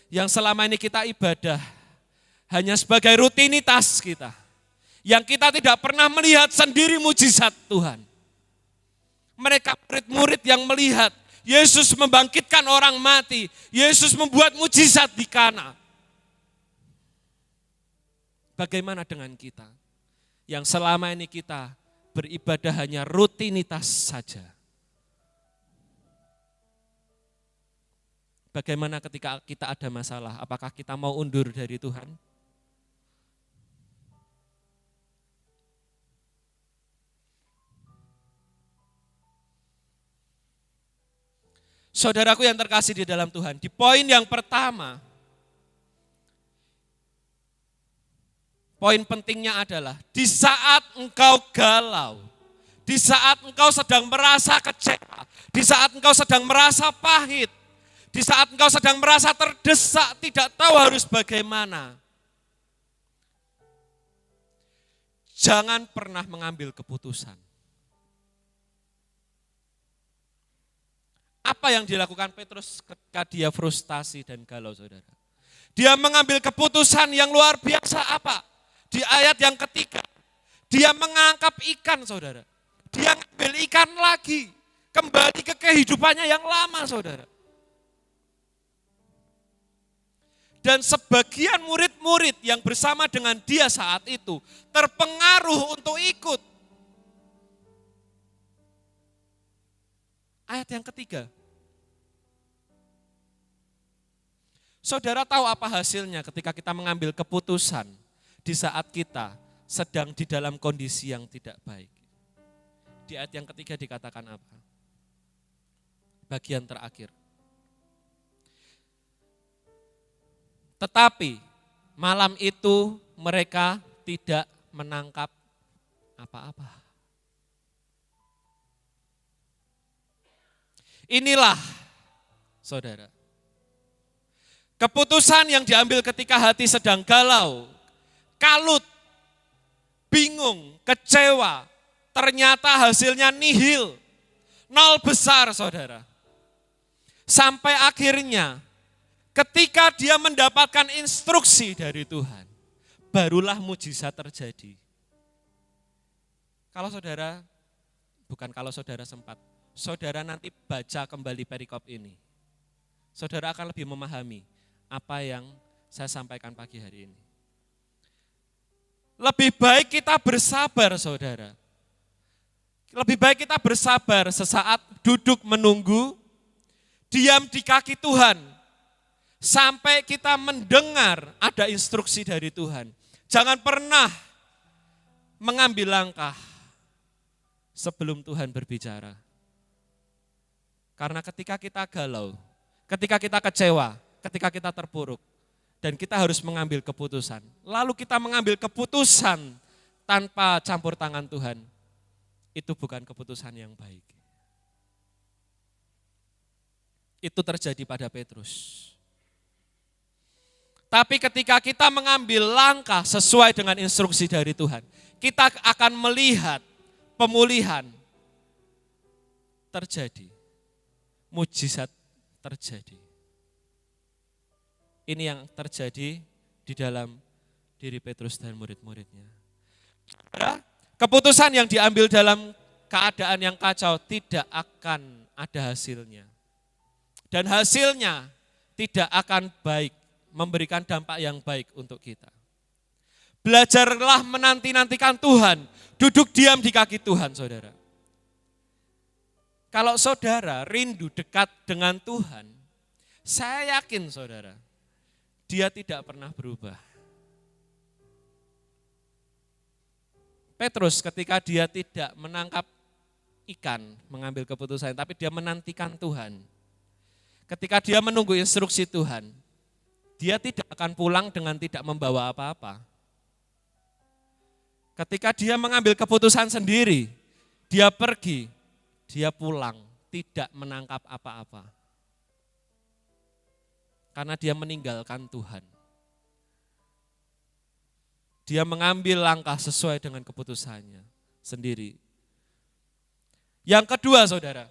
Yang selama ini kita ibadah hanya sebagai rutinitas kita. Yang kita tidak pernah melihat sendiri mujizat Tuhan. Mereka murid-murid yang melihat Yesus membangkitkan orang mati. Yesus membuat mujizat di Kana. Bagaimana dengan kita? Yang selama ini kita beribadah hanya rutinitas saja. Bagaimana ketika kita ada masalah? Apakah kita mau undur dari Tuhan? Saudaraku yang terkasih di dalam Tuhan, di poin yang pertama, poin pentingnya adalah di saat engkau galau, di saat engkau sedang merasa kecewa, di saat engkau sedang merasa pahit, di saat engkau sedang merasa terdesak, tidak tahu harus bagaimana. Jangan pernah mengambil keputusan. Apa yang dilakukan Petrus ketika dia frustasi dan galau saudara? Dia mengambil keputusan yang luar biasa apa? Di ayat yang ketiga, dia mengangkap ikan saudara. Dia ngambil ikan lagi, kembali ke kehidupannya yang lama saudara. Dan sebagian murid-murid yang bersama dengan dia saat itu terpengaruh untuk ikut. Ayat yang ketiga. Saudara tahu apa hasilnya ketika kita mengambil keputusan di saat kita sedang di dalam kondisi yang tidak baik. Di ayat yang ketiga dikatakan apa? Bagian terakhir. Tetapi malam itu mereka tidak menangkap apa-apa. Inilah saudara. Keputusan yang diambil ketika hati sedang galau, kalut, bingung, kecewa, ternyata hasilnya nihil, nol besar saudara. Sampai akhirnya ketika dia mendapatkan instruksi dari Tuhan, barulah mujizat terjadi. Kalau saudara sempat, saudara nanti baca kembali perikop ini, saudara akan lebih memahami apa yang saya sampaikan pagi hari ini. Lebih baik kita bersabar saudara. Lebih baik kita bersabar sesaat duduk menunggu, diam di kaki Tuhan, sampai kita mendengar ada instruksi dari Tuhan. Jangan pernah mengambil langkah sebelum Tuhan berbicara. Karena ketika kita galau, ketika kita kecewa, ketika kita terpuruk, dan kita harus mengambil keputusan. Lalu kita mengambil keputusan tanpa campur tangan Tuhan. Itu bukan keputusan yang baik. Itu terjadi pada Petrus. Tapi ketika kita mengambil langkah sesuai dengan instruksi dari Tuhan, kita akan melihat pemulihan terjadi. Mujizat terjadi. Ini yang terjadi di dalam diri Petrus dan murid-muridnya. Keputusan yang diambil dalam keadaan yang kacau tidak akan ada hasilnya. Dan hasilnya tidak akan baik, memberikan dampak yang baik untuk kita. Belajarlah menanti-nantikan Tuhan, duduk diam di kaki Tuhan saudara. Kalau saudara rindu dekat dengan Tuhan, saya yakin saudara, dia tidak pernah berubah. Petrus ketika dia tidak menangkap ikan mengambil keputusan, tapi dia menantikan Tuhan. Ketika dia menunggu instruksi Tuhan, dia tidak akan pulang dengan tidak membawa apa-apa. Ketika dia mengambil keputusan sendiri, dia pergi, dia pulang, tidak menangkap apa-apa. Karena dia meninggalkan Tuhan. Dia mengambil langkah sesuai dengan keputusannya sendiri. Yang kedua saudara,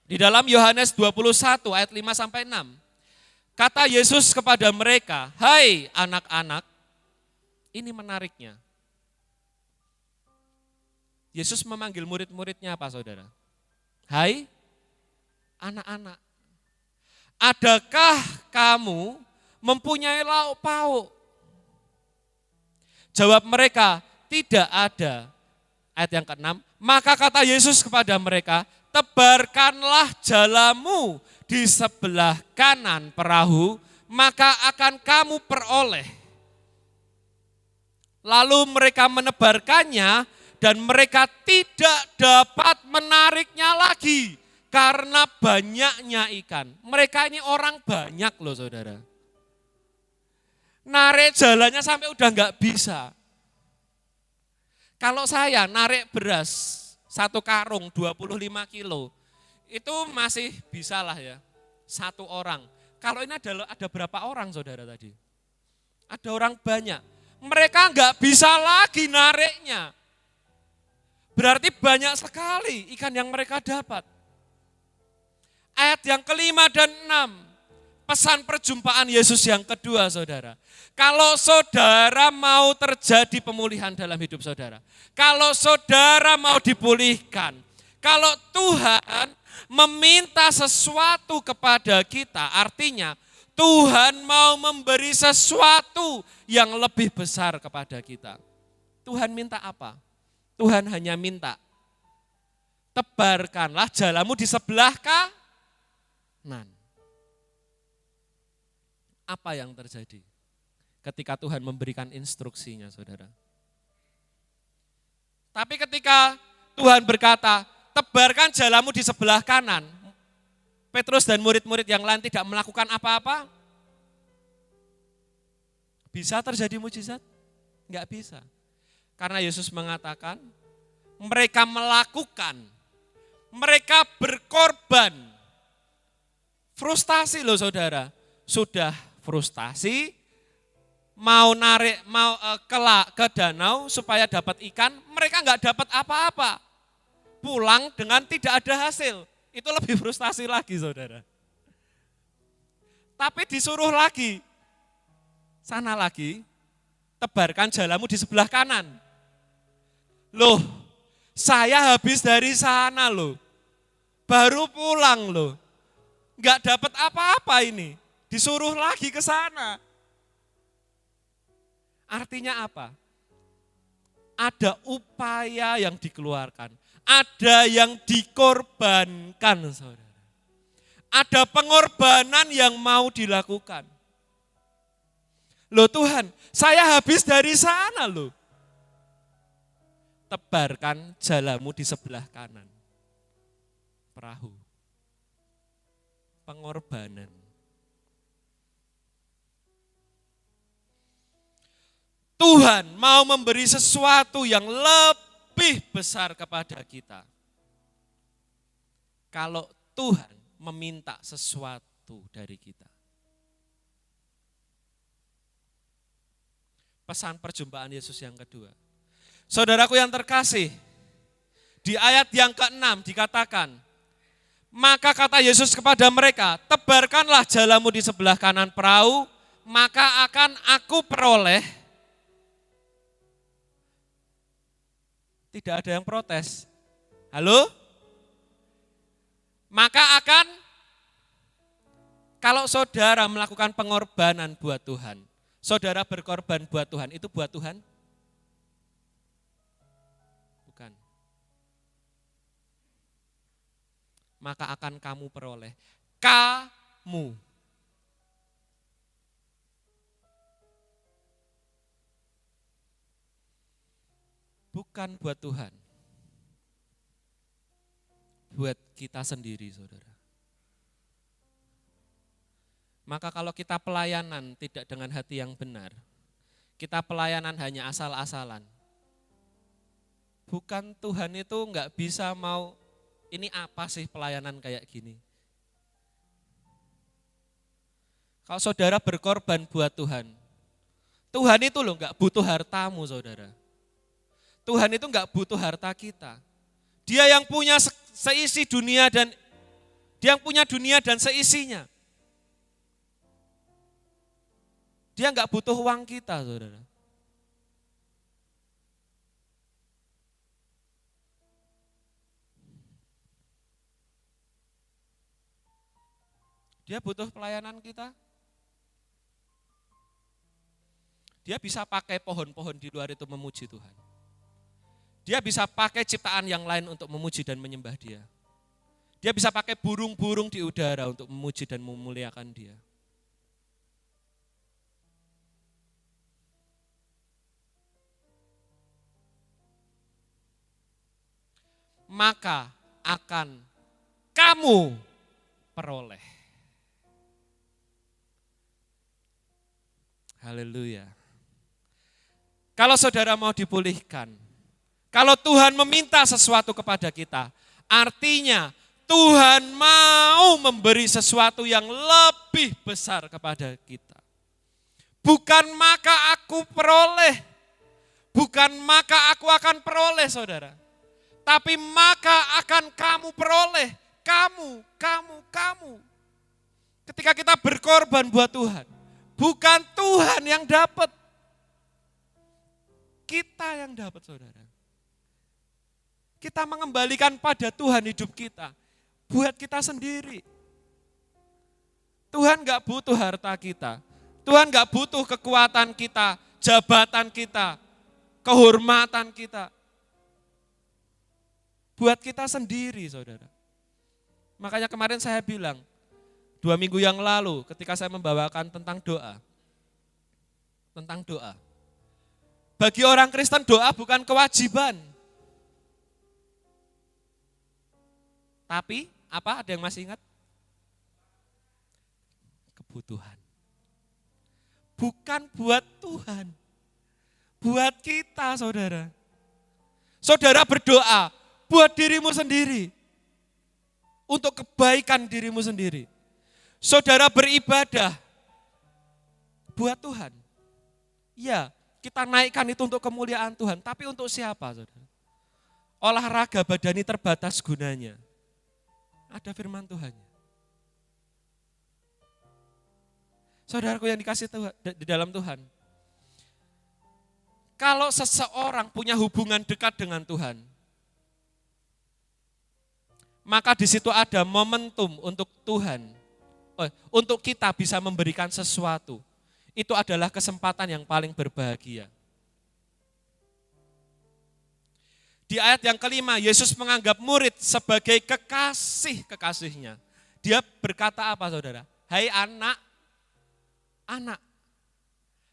di dalam Yohanes 21 ayat 5-6, kata Yesus kepada mereka, "Hai anak-anak," ini menariknya. Yesus memanggil murid-muridnya apa saudara? "Hai anak-anak, adakah kamu mempunyai lauk pauk?" Jawab mereka, "Tidak ada." Ayat yang ke-6, maka kata Yesus kepada mereka, "Tebarkanlah jalamu di sebelah kanan perahu, maka akan kamu peroleh." Lalu mereka menebarkannya dan mereka tidak dapat menariknya lagi karena banyaknya ikan. Mereka ini orang banyak loh saudara. Narik jalannya sampai udah enggak bisa. Kalau saya narik beras 1 karung 25 kilo, itu masih bisa lah ya, 1 orang. Kalau ini ada berapa orang saudara tadi? Ada orang banyak. Mereka enggak bisa lagi nariknya. Berarti banyak sekali ikan yang mereka dapat. Ayat yang ke-5 dan 6, pesan perjumpaan Yesus yang kedua saudara. Kalau saudara mau terjadi pemulihan dalam hidup saudara, kalau saudara mau dipulihkan, kalau Tuhan meminta sesuatu kepada kita, artinya Tuhan mau memberi sesuatu yang lebih besar kepada kita. Tuhan minta apa? Tuhan hanya minta, tebarkanlah jalamu di sebelah kanan. Apa yang terjadi ketika Tuhan memberikan instruksinya saudara? Tapi ketika Tuhan berkata, tebarkan jalamu di sebelah kanan, Petrus dan murid-murid yang lain tidak melakukan apa-apa. Bisa terjadi mujizat? Enggak bisa. Karena Yesus mengatakan, mereka melakukan, mereka berkorban. Frustasi loh saudara, sudah frustasi, mau narik, mau ke danau supaya dapat ikan, mereka enggak dapat apa-apa. Pulang dengan tidak ada hasil, itu lebih frustasi lagi saudara. Tapi disuruh lagi, sana lagi, tebarkan jalamu di sebelah kanan. Loh, saya habis dari sana loh, baru pulang loh, enggak dapat apa-apa ini, disuruh lagi ke sana. Artinya apa? Ada upaya yang dikeluarkan, ada yang dikorbankan saudara. Ada pengorbanan yang mau dilakukan. Loh Tuhan, saya habis dari sana loh. Tebarkan jalamu di sebelah kanan perahu. Pengorbanan. Tuhan mau memberi sesuatu yang lebih besar kepada kita. Kalau Tuhan meminta sesuatu dari kita. Pesan perjumpaan Yesus yang kedua. Saudaraku yang terkasih, di ayat yang ke-6 dikatakan, maka kata Yesus kepada mereka, tebarkanlah jalamu di sebelah kanan perahu, maka akan aku peroleh. Tidak ada yang protes. Halo? Maka akan, kalau saudara melakukan pengorbanan buat Tuhan, saudara berkorban buat Tuhan, itu buat Tuhan? Bukan. Maka akan kamu peroleh. Kamu. Bukan buat Tuhan. buat kita sendiri, saudara. Maka kalau kita pelayanan tidak dengan hati yang benar, kita pelayanan hanya asal-asalan. Bukan Tuhan itu enggak bisa mau, ini apa sih pelayanan kayak gini. Kalau saudara berkorban buat Tuhan, Tuhan itu loh enggak butuh hartamu, saudara. Tuhan itu enggak butuh harta kita. Dia yang punya seisi dunia dan dia yang punya dunia dan seisinya. Dia enggak butuh uang kita, saudara. Dia butuh pelayanan kita. Dia bisa pakai pohon-pohon di luar itu memuji Tuhan. Dia bisa pakai ciptaan yang lain untuk memuji dan menyembah Dia. Dia bisa pakai burung-burung di udara untuk memuji dan memuliakan Dia. Maka akan kamu peroleh. Haleluya. Kalau saudara mau dipulihkan, kalau Tuhan meminta sesuatu kepada kita, artinya Tuhan mau memberi sesuatu yang lebih besar kepada kita. Bukan maka aku peroleh, bukan maka aku akan peroleh, saudara. Tapi maka akan kamu peroleh, kamu. Ketika kita berkorban buat Tuhan, bukan Tuhan yang dapat, kita yang dapat, saudara. Kita mengembalikan pada Tuhan hidup kita, buat kita sendiri. Tuhan gak butuh harta kita, Tuhan gak butuh kekuatan kita, jabatan kita, kehormatan kita. Buat kita sendiri, saudara. Makanya kemarin saya bilang, 2 minggu yang lalu ketika saya membawakan tentang doa. Bagi orang Kristen doa bukan kewajiban. Tapi apa? Ada yang masih ingat? Kebutuhan. Bukan buat Tuhan. Buat kita, saudara. Saudara berdoa buat dirimu sendiri. Untuk kebaikan dirimu sendiri. Saudara beribadah buat Tuhan. Ya, kita naikkan itu untuk kemuliaan Tuhan. Tapi untuk siapa, saudara? Olahraga badani terbatas gunanya. Ada firman Tuhan. Saudaraku yang dikasih Tuhan, di dalam Tuhan. Kalau seseorang punya hubungan dekat dengan Tuhan, maka di situ ada momentum untuk Tuhan, untuk kita bisa memberikan sesuatu. Itu adalah kesempatan yang paling berbahagia. Di ayat yang kelima, Yesus menganggap murid sebagai kekasih-kekasihnya. Dia berkata apa, saudara? Hai anak-anak.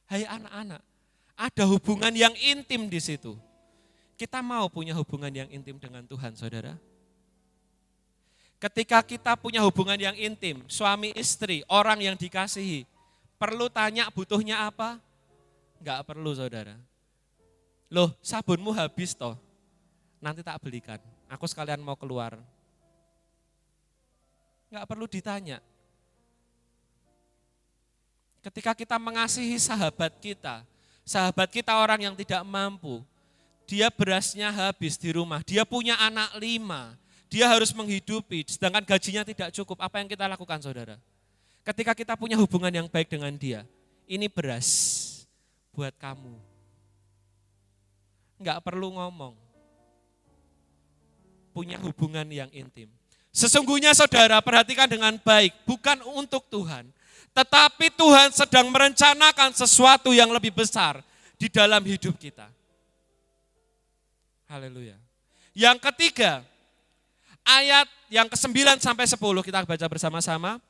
Hai anak-anak. Ada hubungan yang intim di situ. Kita mau punya hubungan yang intim dengan Tuhan, saudara? Ketika kita punya hubungan yang intim, suami istri, orang yang dikasihi, perlu tanya butuhnya apa? Enggak perlu, saudara. Loh, sabunmu habis toh. Nanti tak belikan, aku sekalian mau keluar. Enggak perlu ditanya. Ketika kita mengasihi sahabat kita orang yang tidak mampu, dia berasnya habis di rumah, dia punya anak 5, dia harus menghidupi, sedangkan gajinya tidak cukup. Apa yang kita lakukan, saudara? Ketika kita punya hubungan yang baik dengan dia, ini beras buat kamu. Enggak perlu ngomong. Punya hubungan yang intim. Sesungguhnya saudara perhatikan dengan baik, bukan untuk Tuhan. Tetapi Tuhan sedang merencanakan sesuatu yang lebih besar di dalam hidup kita. Haleluya. Yang ketiga, ayat yang ke-9 sampai 10 kita baca bersama-sama.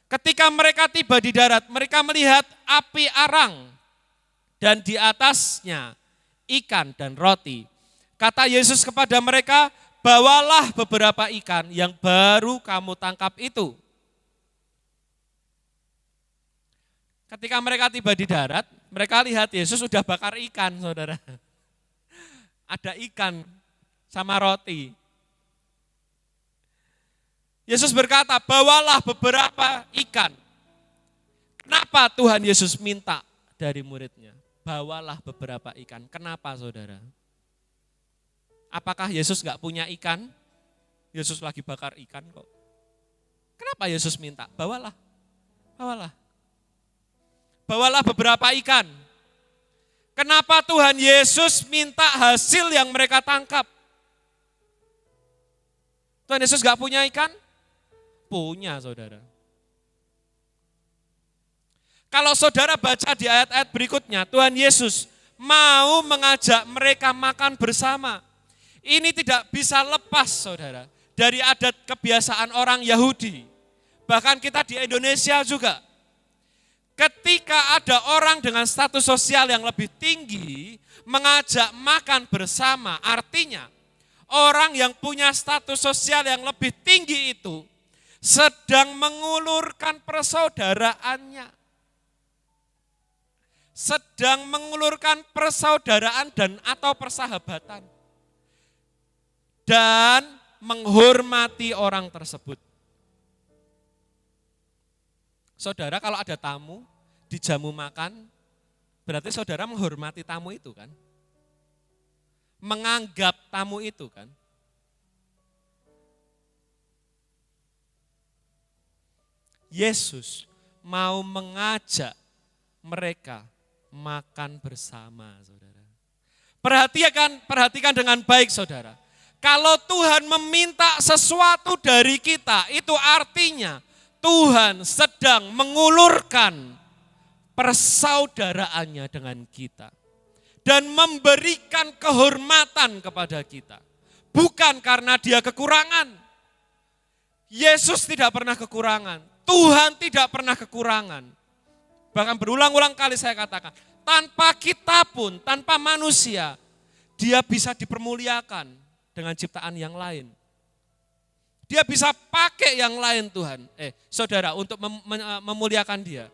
Ketika mereka tiba di darat, mereka melihat api arang dan di atasnya ikan dan roti. Kata Yesus kepada mereka, bawalah beberapa ikan yang baru kamu tangkap itu. Ketika mereka tiba di darat, mereka lihat Yesus sudah bakar ikan, saudara. Ada ikan sama roti. Yesus berkata, bawalah beberapa ikan. Kenapa Tuhan Yesus minta dari muridnya? Bawalah beberapa ikan. Kenapa, saudara? Apakah Yesus gak punya ikan? Yesus lagi bakar ikan kok. Kenapa Yesus minta? Bawalah. Bawalah beberapa ikan. Kenapa Tuhan Yesus minta hasil yang mereka tangkap? Tuhan Yesus gak punya ikan? Punya, saudara. Kalau saudara baca di ayat-ayat berikutnya, Tuhan Yesus mau mengajak mereka makan bersama. Ini tidak bisa lepas, saudara, dari adat kebiasaan orang Yahudi. Bahkan kita di Indonesia juga. Ketika ada orang dengan status sosial yang lebih tinggi mengajak makan bersama, artinya orang yang punya status sosial yang lebih tinggi itu sedang mengulurkan persaudaraannya. Sedang mengulurkan persaudaraan dan atau persahabatan. Dan menghormati orang tersebut. Saudara, kalau ada tamu dijamu makan, berarti saudara menghormati tamu itu kan? Menganggap tamu itu kan? Yesus mau mengajak mereka makan bersama, saudara. Perhatikan dengan baik, saudara. Kalau Tuhan meminta sesuatu dari kita, itu artinya Tuhan sedang mengulurkan persaudaraannya dengan kita. Dan memberikan kehormatan kepada kita. Bukan karena dia kekurangan. Yesus tidak pernah kekurangan. Tuhan tidak pernah kekurangan. Bahkan berulang-ulang kali saya katakan, tanpa kita pun, tanpa manusia, dia bisa dipermuliakan dengan ciptaan yang lain. Dia bisa pakai yang lain Tuhan, saudara, untuk memuliakan dia.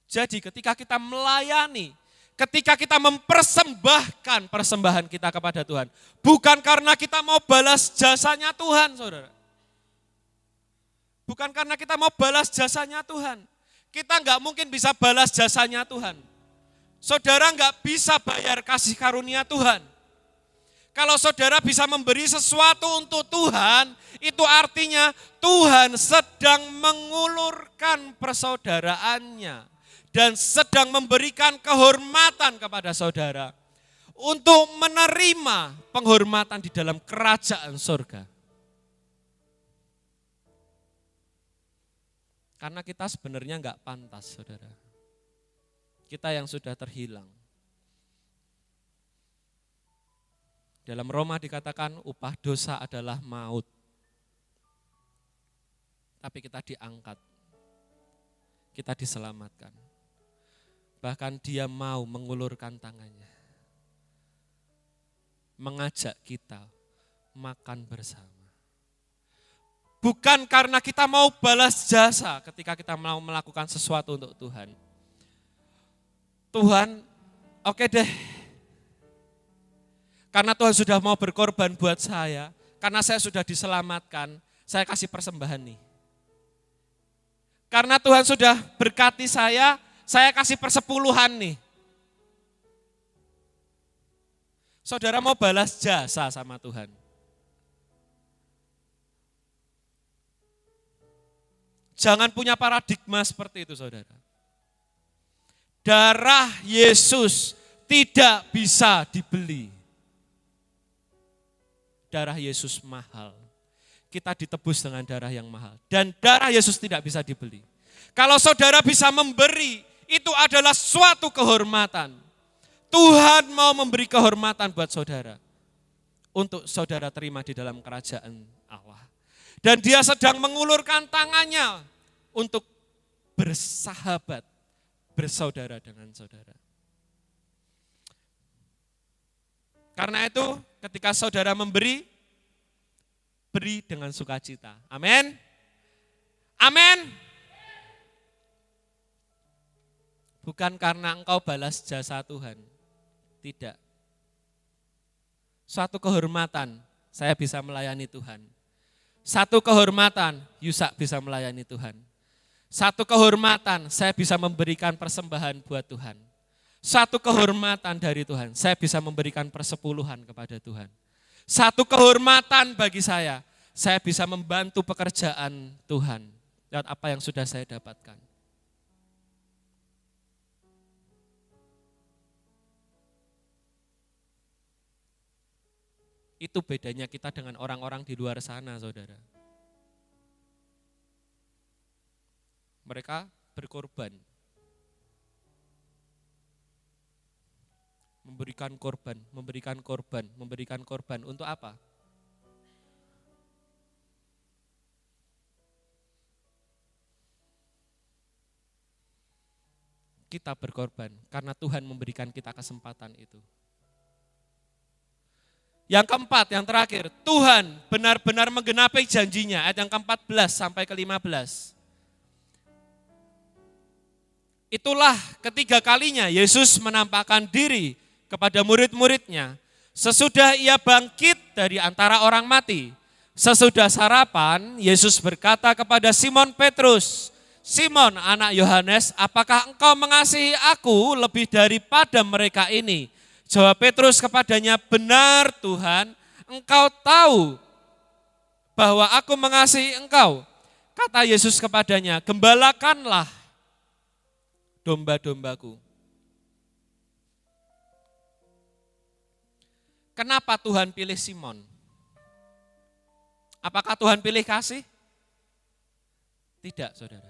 Jadi ketika kita melayani, ketika kita mempersembahkan persembahan kita kepada Tuhan, bukan karena kita mau balas jasanya Tuhan, saudara. Bukan karena kita mau balas jasanya Tuhan. Kita enggak mungkin bisa balas jasanya Tuhan. Saudara enggak bisa bayar kasih karunia Tuhan. Kalau saudara bisa memberi sesuatu untuk Tuhan, itu artinya Tuhan sedang mengulurkan persaudaraannya dan sedang memberikan kehormatan kepada saudara untuk menerima penghormatan di dalam kerajaan surga. Karena kita sebenarnya enggak pantas, saudara. Kita yang sudah terhilang. Dalam Roma dikatakan upah dosa adalah maut. Tapi kita diangkat. Kita diselamatkan. Bahkan dia mau mengulurkan tangannya. Mengajak kita makan bersama. Bukan karena kita mau balas jasa ketika kita mau melakukan sesuatu untuk Tuhan. Tuhan, oke deh. Karena Tuhan sudah mau berkorban buat saya, karena saya sudah diselamatkan, saya kasih persembahan nih. Karena Tuhan sudah berkati saya kasih persepuluhan nih. Saudara mau balas jasa sama Tuhan. Jangan punya paradigma seperti itu, saudara. Darah Yesus tidak bisa dibeli. Darah Yesus mahal. Kita ditebus dengan darah yang mahal. Dan darah Yesus tidak bisa dibeli. Kalau saudara bisa memberi, itu adalah suatu kehormatan. Tuhan mau memberi kehormatan buat saudara. Untuk saudara terima di dalam kerajaan Allah. Dan dia sedang mengulurkan tangannya untuk bersahabat, bersaudara dengan saudara. Karena itu ketika saudara memberi, beri dengan sukacita. Amin. Amin. Bukan karena engkau balas jasa Tuhan. Tidak. Suatu kehormatan saya bisa melayani Tuhan. Satu kehormatan Yusak bisa melayani Tuhan. Satu kehormatan saya bisa memberikan persembahan buat Tuhan. Satu kehormatan dari Tuhan, saya bisa memberikan persepuluhan kepada Tuhan. Satu kehormatan bagi saya bisa membantu pekerjaan Tuhan lewat apa yang sudah saya dapatkan. Itu bedanya kita dengan orang-orang di luar sana, saudara. Mereka berkorban. Memberikan korban. Untuk apa? Kita berkorban karena Tuhan memberikan kita kesempatan itu. Yang keempat, yang terakhir, Tuhan benar-benar menggenapi janjinya, ayat yang ke-14 sampai ke-15. Itulah ketiga kalinya Yesus menampakkan diri kepada murid-muridnya. Sesudah ia bangkit dari antara orang mati. Sesudah sarapan, Yesus berkata kepada Simon Petrus, Simon anak Yohanes, apakah engkau mengasihi aku lebih daripada mereka ini? Jawab Petrus kepadanya, benar Tuhan, engkau tahu bahwa aku mengasihi engkau. Kata Yesus kepadanya, gembalakanlah domba-dombaku. Kenapa Tuhan pilih Simon? Apakah Tuhan pilih kasih? Tidak, saudara.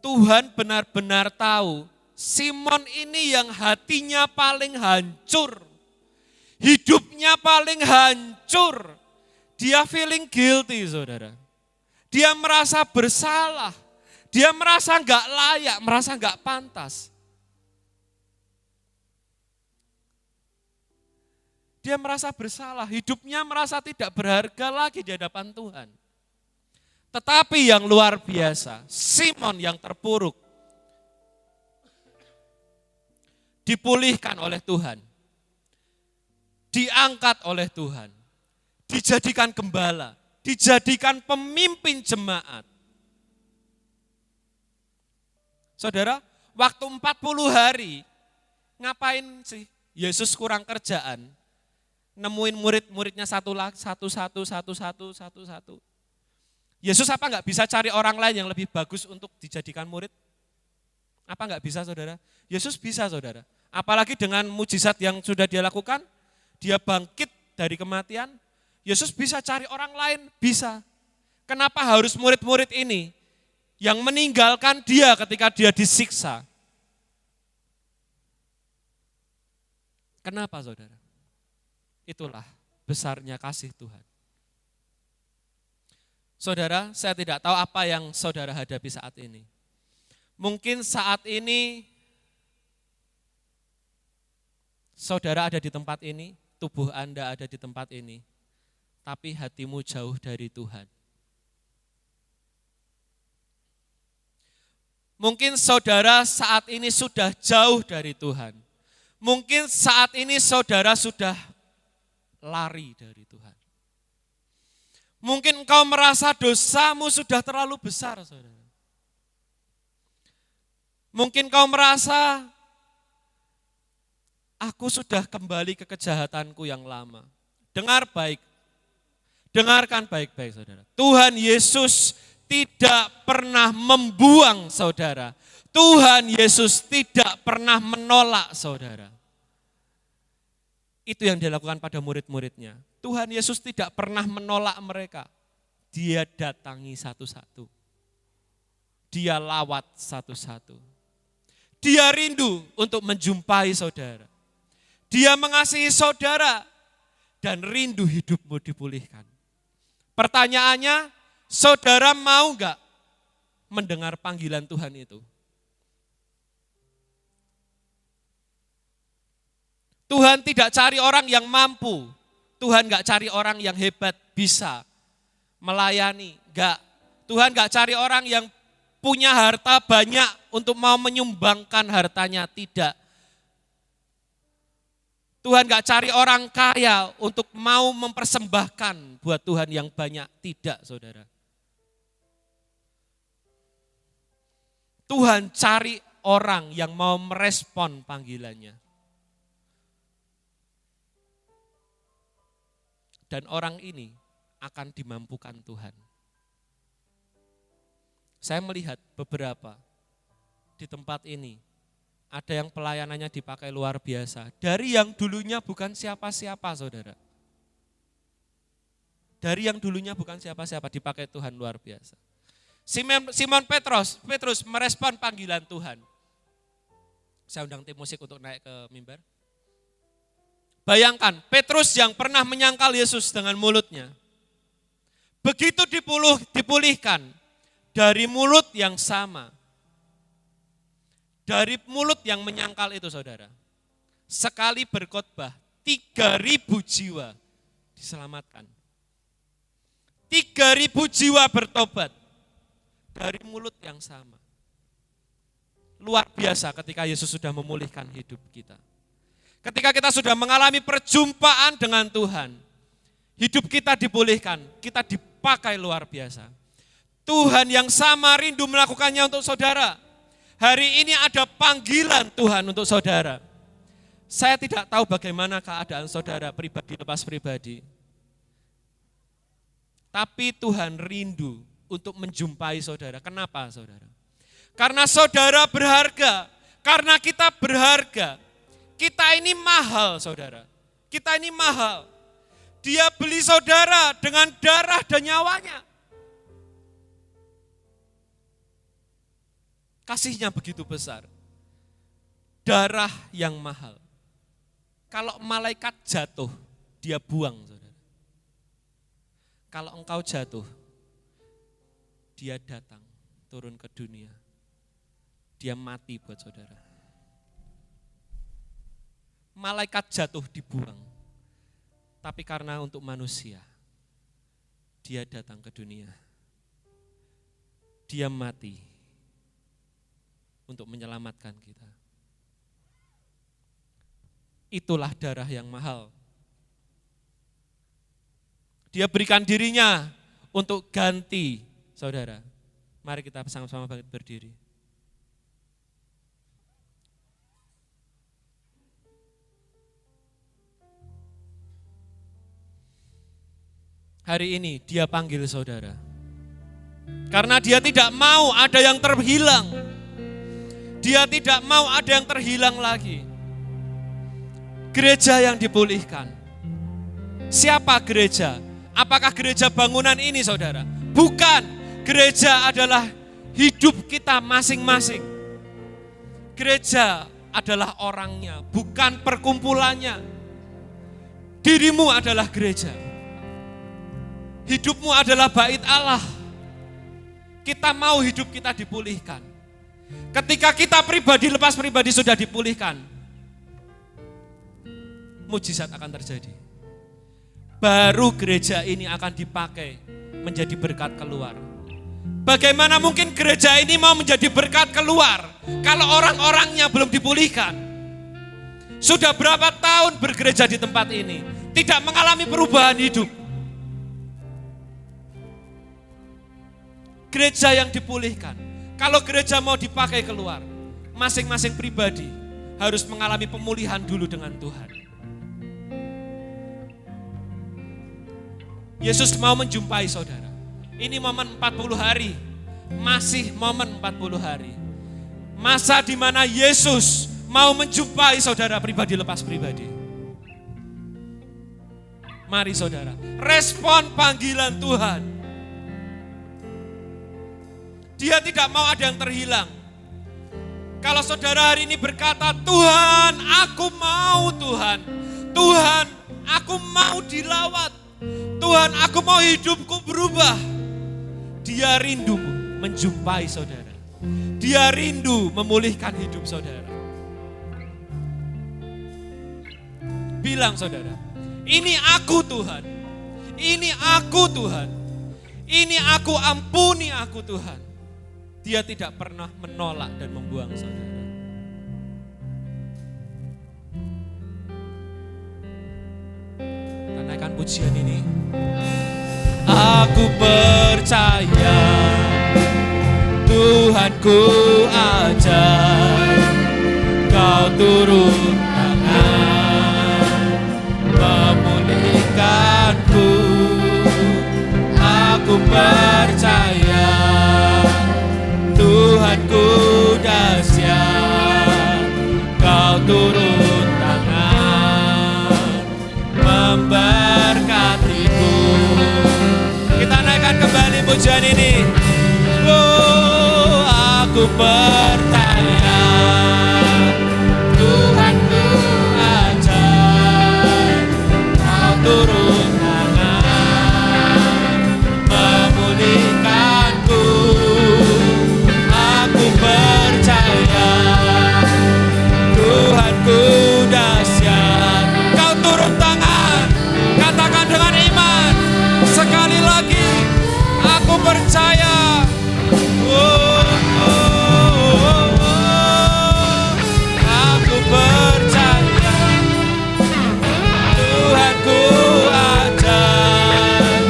Tuhan benar-benar tahu Simon ini yang hatinya paling hancur. Hidupnya paling hancur. Dia feeling guilty, saudara. Dia merasa bersalah. Dia merasa enggak layak, merasa enggak pantas. Dia merasa bersalah, hidupnya merasa tidak berharga lagi di hadapan Tuhan. Tetapi yang luar biasa, Simon yang terpuruk, dipulihkan oleh Tuhan, diangkat oleh Tuhan, dijadikan gembala, dijadikan pemimpin jemaat. Saudara, waktu 40 hari, ngapain sih Yesus kurang kerjaan? Nemuin murid-muridnya satu. Yesus apa enggak bisa cari orang lain yang lebih bagus untuk dijadikan murid? Apa enggak bisa, saudara? Yesus bisa, saudara. Apalagi dengan mujizat yang sudah dia lakukan, dia bangkit dari kematian, Yesus bisa cari orang lain, bisa. Kenapa harus murid-murid ini yang meninggalkan dia ketika dia disiksa? Kenapa, saudara? Itulah besarnya kasih Tuhan. Saudara, saya tidak tahu apa yang saudara hadapi saat ini. Mungkin saat ini saudara ada di tempat ini, tubuh Anda ada di tempat ini, tapi hatimu jauh dari Tuhan. Mungkin saudara saat ini sudah jauh dari Tuhan. Mungkin saat ini saudara sudah lari dari Tuhan. Mungkin engkau merasa dosamu sudah terlalu besar, saudara. Mungkin kau merasa, aku sudah kembali ke kejahatanku yang lama. Dengarkan baik-baik, saudara. Tuhan Yesus tidak pernah membuang saudara. Tuhan Yesus tidak pernah menolak saudara. Itu yang dilakukan pada murid-muridnya. Tuhan Yesus tidak pernah menolak mereka. Dia datangi satu-satu. Dia lawat satu-satu. Dia rindu untuk menjumpai saudara. Dia mengasihi saudara dan rindu hidupmu dipulihkan. Pertanyaannya, saudara mau enggak mendengar panggilan Tuhan itu? Tuhan tidak cari orang yang mampu. Tuhan gak cari orang yang hebat, bisa melayani. Gak. Tuhan gak cari orang yang punya harta banyak untuk mau menyumbangkan hartanya. Tidak. Tuhan gak cari orang kaya untuk mau mempersembahkan buat Tuhan yang banyak. Tidak, saudara. Tuhan cari orang yang mau merespon panggilannya. Dan orang ini akan dimampukan Tuhan. Saya melihat beberapa di tempat ini, ada yang pelayanannya dipakai luar biasa. Dari yang dulunya bukan siapa-siapa, saudara. Dari yang dulunya bukan siapa-siapa, dipakai Tuhan luar biasa. Simon Petrus merespon panggilan Tuhan. Saya undang tim musik untuk naik ke mimbar. Bayangkan, Petrus yang pernah menyangkal Yesus dengan mulutnya. Begitu dipulihkan dari mulut yang sama. Dari mulut yang menyangkal itu, saudara. Sekali berkhotbah, 3.000 jiwa diselamatkan. 3.000 jiwa bertobat dari mulut yang sama. Luar biasa ketika Yesus sudah memulihkan hidup kita. Ketika kita sudah mengalami perjumpaan dengan Tuhan, hidup kita dipulihkan, kita dipakai luar biasa. Tuhan yang sama rindu melakukannya untuk saudara. Hari ini ada panggilan Tuhan untuk saudara. Saya tidak tahu bagaimana keadaan saudara pribadi lepas pribadi. Tapi Tuhan rindu untuk menjumpai saudara. Kenapa, saudara? Karena saudara berharga, karena kita berharga. Kita ini mahal, saudara. Kita ini mahal. Dia beli saudara dengan darah dan nyawanya. Kasihnya begitu besar. Darah yang mahal. Kalau malaikat jatuh, dia buang, saudara. Kalau engkau jatuh, dia datang, turun ke dunia. Dia mati buat saudara. Malaikat jatuh dibuang. Tapi karena untuk manusia, dia datang ke dunia. Dia mati untuk menyelamatkan kita. Itulah darah yang mahal. Dia berikan dirinya untuk ganti, saudara. Mari kita sama-sama bangkit berdiri. Hari ini dia panggil saudara. Karena dia tidak mau ada yang terhilang. Dia tidak mau ada yang terhilang lagi. Gereja yang dipulihkan. Siapa gereja? Apakah gereja bangunan ini, saudara? Bukan. Gereja adalah hidup kita masing-masing. Gereja adalah orangnya, bukan perkumpulannya. Dirimu adalah gereja. Hidupmu adalah bait Allah. Kita mau hidup kita dipulihkan. Ketika kita pribadi lepas pribadi sudah dipulihkan, mujizat akan terjadi. Baru gereja ini akan dipakai menjadi berkat keluar. Bagaimana mungkin gereja ini mau menjadi berkat keluar kalau orang-orangnya belum dipulihkan? Sudah berapa tahun bergereja di tempat ini, tidak mengalami perubahan hidup. Gereja yang dipulihkan. Kalau gereja mau dipakai keluar, masing-masing pribadi harus mengalami pemulihan dulu dengan Tuhan. Yesus mau menjumpai saudara. Ini momen 40 hari. Masih momen 40 hari. Masa di mana Yesus mau menjumpai saudara pribadi lepas pribadi. Mari saudara, respon panggilan Tuhan. Dia tidak mau ada yang terhilang. Kalau saudara hari ini berkata, Tuhan aku mau Tuhan. Tuhan aku mau dilawat. Tuhan aku mau hidupku berubah. Dia rindu menjumpai saudara. Dia rindu memulihkan hidup saudara. bilang saudara, ini aku Tuhan, ini aku Tuhan, ini aku, ampuni aku Tuhan. Dia tidak pernah menolak dan membuang saudara. Kita naikkan pujian ini. Aku percaya Tuhanku ajaib, Kau turun tangan memulihkanku. Aku percaya Tuhanku dahsyat, Kau turun tangan memberkatiku. Kita naikkan kembali pujian ini. Oh, aku percaya Tuhanku ajaib, Kau turun tangan memulihkanku. Aku percaya Tuhanku dahsyat, Kau turun tangan. Katakan dengan iman sekali lagi, aku percaya. Aku percaya Tuhanku ajaib,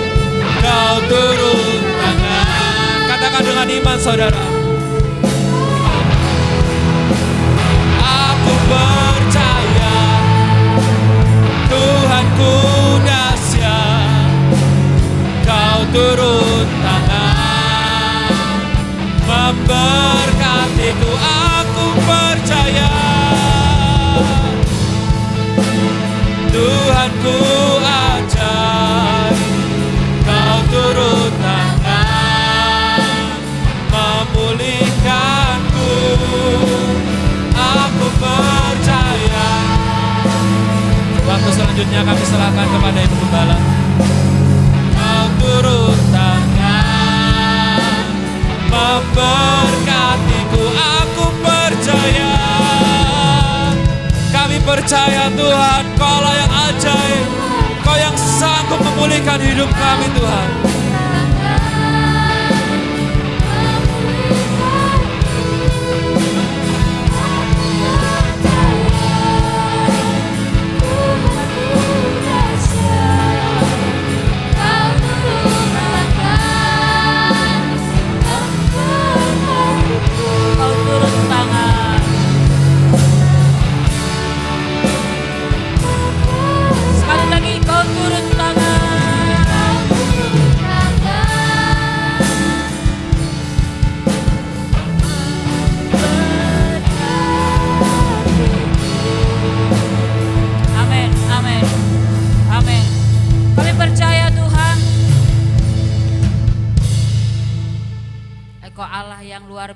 Kau turun tangan. Katakan dengan iman saudara. Aku percaya Tuhanku dahsyat, Kau turun tangan memberkatiku. Aku percaya Tuhanku ajaib, Kau turun tangan memulihkanku. Aku percaya. Waktu selanjutnya kami serahkan kepada Ibu Gembala. Kau turun tangan memberkatiku. Aku percaya. Kami percaya Tuhan, Kau lah yang ajaib, Kau yang sanggup memulihkan hidup kami Tuhan.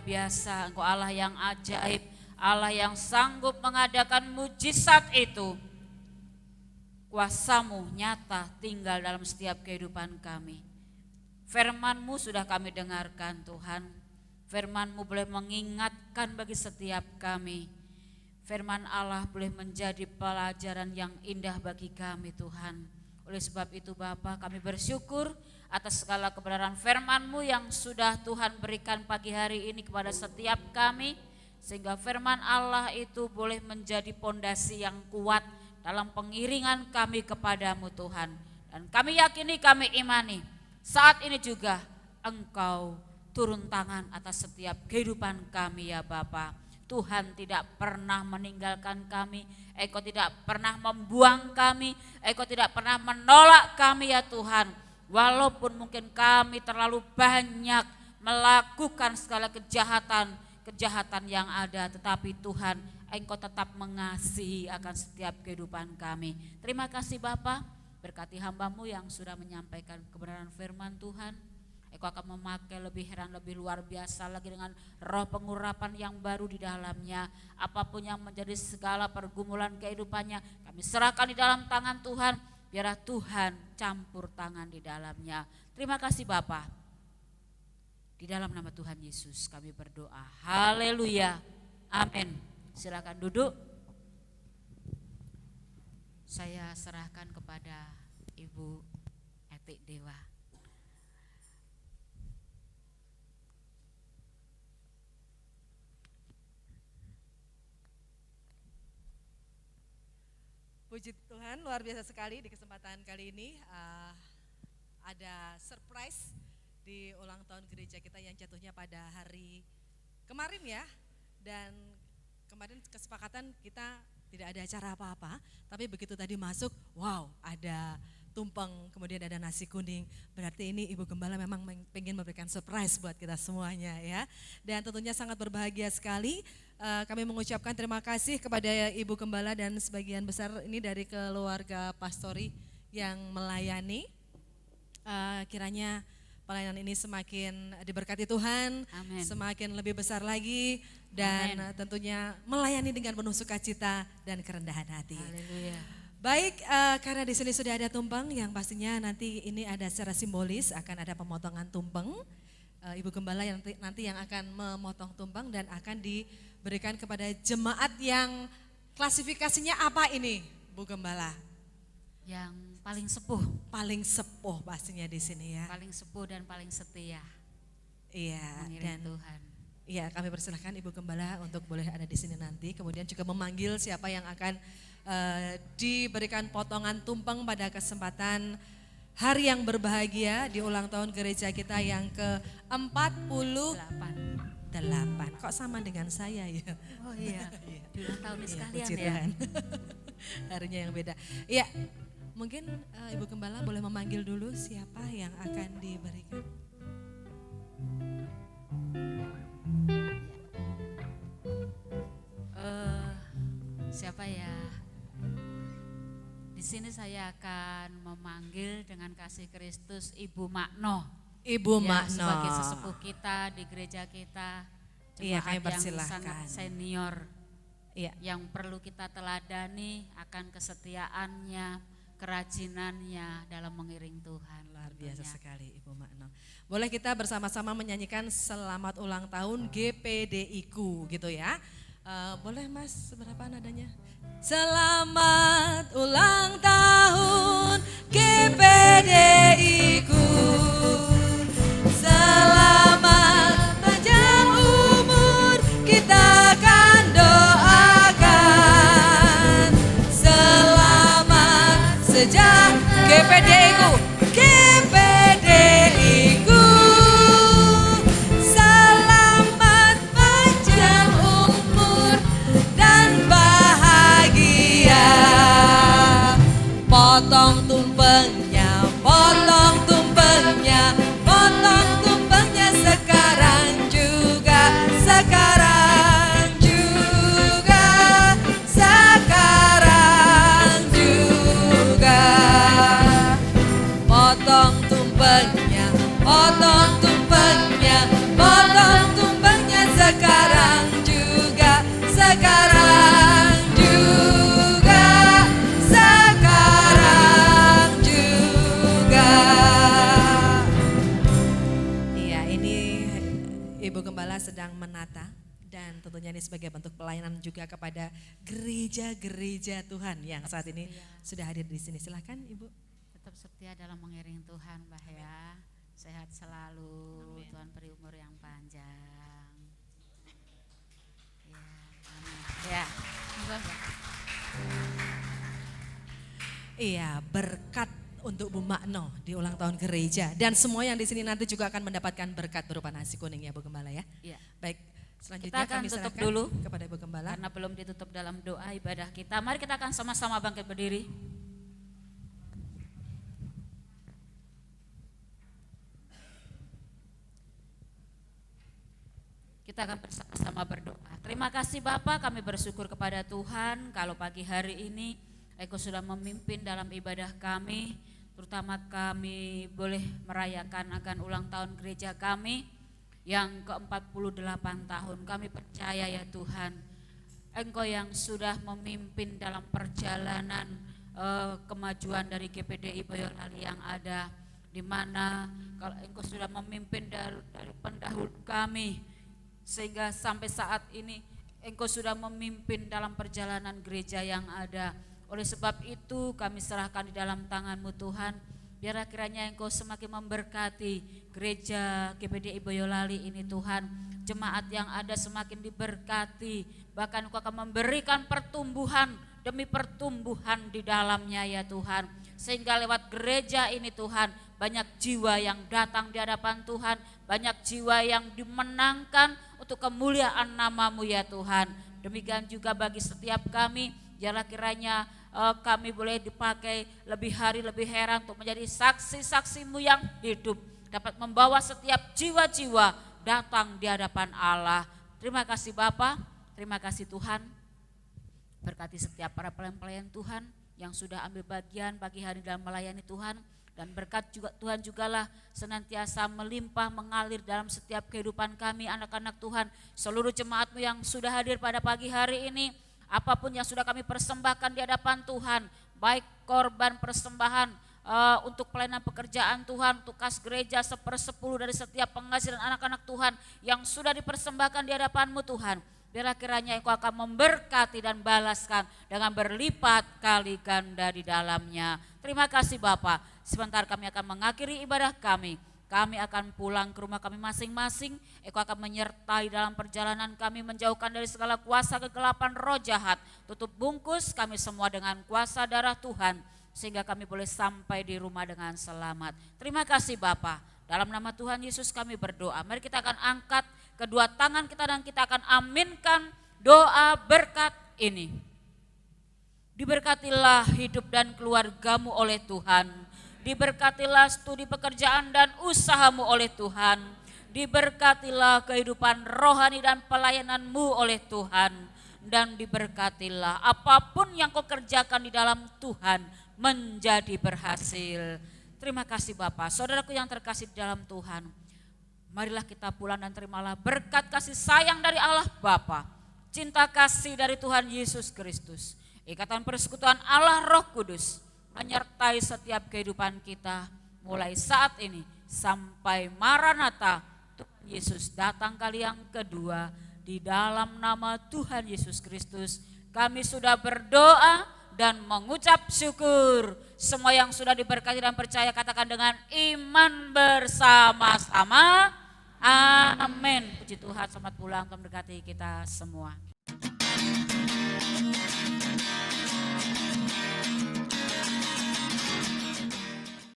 Biasa, Engkau Allah yang ajaib, Allah yang sanggup mengadakan mujizat itu. Kuasa-Mu nyata tinggal dalam setiap kehidupan kami. Firman-Mu sudah kami dengarkan Tuhan. Firman-Mu boleh mengingatkan bagi setiap kami. Firman Allah boleh menjadi pelajaran yang indah bagi kami Tuhan. Oleh sebab itu Bapa, kami bersyukur atas segala kebenaran firman-Mu yang sudah Tuhan berikan pagi hari ini kepada setiap kami, sehingga firman Allah itu boleh menjadi pondasi yang kuat dalam pengiringan kami kepadamu Tuhan. Dan kami yakini, kami imani, saat ini juga Engkau turun tangan atas setiap kehidupan kami ya Bapa. Tuhan tidak pernah meninggalkan kami, Engkau tidak pernah membuang kami, Engkau tidak pernah menolak kami ya Tuhan. Walaupun mungkin kami terlalu banyak melakukan segala kejahatan yang ada, tetapi Tuhan, Engkau tetap mengasihi akan setiap kehidupan kami. Terima kasih Bapa, berkati hamba-Mu yang sudah menyampaikan kebenaran firman Tuhan. Engkau akan memakai lebih heran, lebih luar biasa lagi dengan roh pengurapan yang baru di dalamnya. Apapun yang menjadi segala pergumulan kehidupannya, kami serahkan di dalam tangan Tuhan. Biarlah Tuhan campur tangan di dalamnya. Terima kasih Bapa. Di dalam nama Tuhan Yesus kami berdoa. Haleluya. Amin. Silakan duduk. saya serahkan kepada Ibu Etik Dewa. Puji Tuhan, luar biasa sekali di kesempatan kali ini ada surprise di ulang tahun gereja kita yang jatuhnya pada hari kemarin ya. Dan kemarin kesepakatan kita tidak ada acara apa-apa, tapi begitu tadi masuk, wow, ada tumpeng, kemudian ada nasi kuning. Berarti ini Ibu Gembala memang pengen memberikan surprise buat kita semuanya ya. Dan tentunya sangat berbahagia sekali. Kami mengucapkan terima kasih kepada Ibu Gembala dan sebagian besar ini dari keluarga pastori yang melayani. Kiranya pelayanan ini semakin diberkati Tuhan, Amin. semakin lebih besar lagi dan tentunya melayani dengan penuh sukacita dan kerendahan hati. Haleluya. Baik, karena di sini sudah ada tumpeng yang pastinya nanti ini ada secara simbolis akan ada pemotongan tumpeng. Ibu Gembala yang nanti yang akan memotong tumpeng dan akan diberikan kepada jemaat yang klasifikasinya apa ini, Bu Gembala? Yang paling sepuh. Paling sepuh pastinya di sini ya. Paling sepuh dan paling setia. Iya, Mengiring dan Tuhan. iya kami persilahkan Ibu Gembala untuk boleh ada di sini nanti. Kemudian juga memanggil siapa yang akan diberikan potongan tumpeng pada kesempatan hari yang berbahagia di ulang tahun gereja kita yang ke-48. Kok sama dengan saya ya? Oh iya, di ulang tahun Iya, sekalian puji ya. Tuhan. Harinya yang beda. Iya, mungkin Ibu Gembala boleh memanggil dulu siapa yang akan diberikan. Siapa ya? Di sini saya akan memanggil dengan kasih Kristus Ibu Makno. Ibu Ya, Makno. sebagai sesepuh kita di gereja kita. Iya, kami jemaat yang persilahkan. sangat senior. Iya. Yang perlu kita teladani akan kesetiaannya, kerajinannya dalam mengiring Tuhan. Luar biasa tentunya. sekali Ibu Makno. Boleh kita bersama-sama menyanyikan selamat ulang tahun GPDI-ku gitu ya. Boleh Mas, berapa nadanya? Selamat ulang tahun GPDI-ku. Selamat panjang umur kita akan doakan. Selamat sejahtera GPDI-ku. GPDI-ku. Selamat panjang umur dan bahagia. Potong tumpengnya, potong tumpengnya, potong tumpengnya sekarang juga, sekarang juga, sekarang juga. Potong tumpengnya, potong tumpengnya, potong tumpengnya sekarang juga, sekarang juga, sekarang juga. Iya, ini Ibu Gembala sedang menata dan tentunya ini sebagai bentuk pelayanan juga kepada gereja-gereja Tuhan yang saat ini sudah hadir di sini. Silakan Ibu. Tetap setia dalam mengiring Tuhan, Mbak ya. Sehat selalu, Tuhan beri umur yang panjang. Ya, amin. Ya. Monggo, Mbak. Iya, berkat untuk Bu Makno di ulang tahun gereja dan semua yang di sini nanti juga akan mendapatkan berkat berupa nasi kuning ya Bu Gembala ya. Iya. Baik, selanjutnya Kita akan kami tutup serahkan dulu. kepada Ibu Gembala. Karena belum ditutup dalam doa ibadah kita. Mari kita akan sama-sama bangkit berdiri. Kita akan bersama-sama berdoa. Terima kasih Bapak, kami bersyukur kepada Tuhan kalau pagi hari ini Engkau sudah memimpin dalam ibadah kami, terutama kami boleh merayakan akan ulang tahun gereja kami yang ke-48 tahun. Kami percaya ya Tuhan, Engkau yang sudah memimpin dalam perjalanan kemajuan dari GPDI Boyolali yang ada, di mana kalau Engkau sudah memimpin dari pendahulu kami, sehingga sampai saat ini Engkau sudah memimpin dalam perjalanan gereja yang ada. Oleh sebab itu kami serahkan di dalam tangan-Mu Tuhan. Biarlah kiranya Engkau semakin memberkati gereja GPDI Boyolali ini Tuhan. Jemaat yang ada semakin diberkati. Bahkan Engkau akan memberikan pertumbuhan demi pertumbuhan di dalamnya ya Tuhan. Sehingga lewat gereja ini Tuhan, banyak jiwa yang datang di hadapan Tuhan, banyak jiwa yang dimenangkan untuk kemuliaan nama-Mu ya Tuhan. Demikian juga bagi setiap kami, biarlah kiranya kami boleh dipakai lebih hari lebih heran untuk menjadi saksi-saksi-Mu yang hidup, dapat membawa setiap jiwa-jiwa datang di hadapan Allah. Terima kasih Bapa, terima kasih Tuhan. Berkati setiap para pelayan-pelayan Tuhan yang sudah ambil bagian pagi hari dalam melayani Tuhan. Dan berkat juga Tuhan jugalah senantiasa melimpah mengalir dalam setiap kehidupan kami anak-anak Tuhan. Seluruh jemaat-Mu yang sudah hadir pada pagi hari ini, apapun yang sudah kami persembahkan di hadapan Tuhan, baik korban persembahan untuk pelayanan pekerjaan Tuhan, untuk kas gereja 1/10 dari setiap penghasilan anak-anak Tuhan yang sudah dipersembahkan di hadapan-Mu Tuhan. Biarlah kiranya Engkau akan memberkati dan balaskan dengan berlipat kali ganda di dalamnya. Terima kasih Bapa. Sebentar kami akan mengakhiri ibadah kami. Kami akan pulang ke rumah kami masing-masing. Engkau akan menyertai dalam perjalanan kami, menjauhkan dari segala kuasa kegelapan roh jahat. Tutup bungkus kami semua dengan kuasa darah Tuhan, sehingga kami boleh sampai di rumah dengan selamat. Terima kasih Bapa. Dalam nama Tuhan Yesus kami berdoa. Mari kita akan angkat kedua tangan kita dan kita akan aminkan doa berkat ini. Diberkatilah hidup dan keluargamu oleh Tuhan. Diberkatilah studi pekerjaan dan usahamu oleh Tuhan. Diberkatilah kehidupan rohani dan pelayananmu oleh Tuhan. Dan diberkatilah apapun yang kau kerjakan di dalam Tuhan menjadi berhasil. Terima kasih Bapa. Saudaraku yang terkasih di dalam Tuhan, marilah kita pulang dan terimalah berkat kasih sayang dari Allah Bapa, cinta kasih dari Tuhan Yesus Kristus, ikatan persekutuan Allah Roh Kudus menyertai setiap kehidupan kita mulai saat ini sampai Maranatha Tuhan Yesus datang kali yang kedua. Di dalam nama Tuhan Yesus Kristus kami sudah berdoa dan mengucap syukur. Semua yang sudah diberkati dan percaya katakan dengan iman bersama-sama. Amin. Puji Tuhan, selamat pulang, Tuhan berkati kita semua.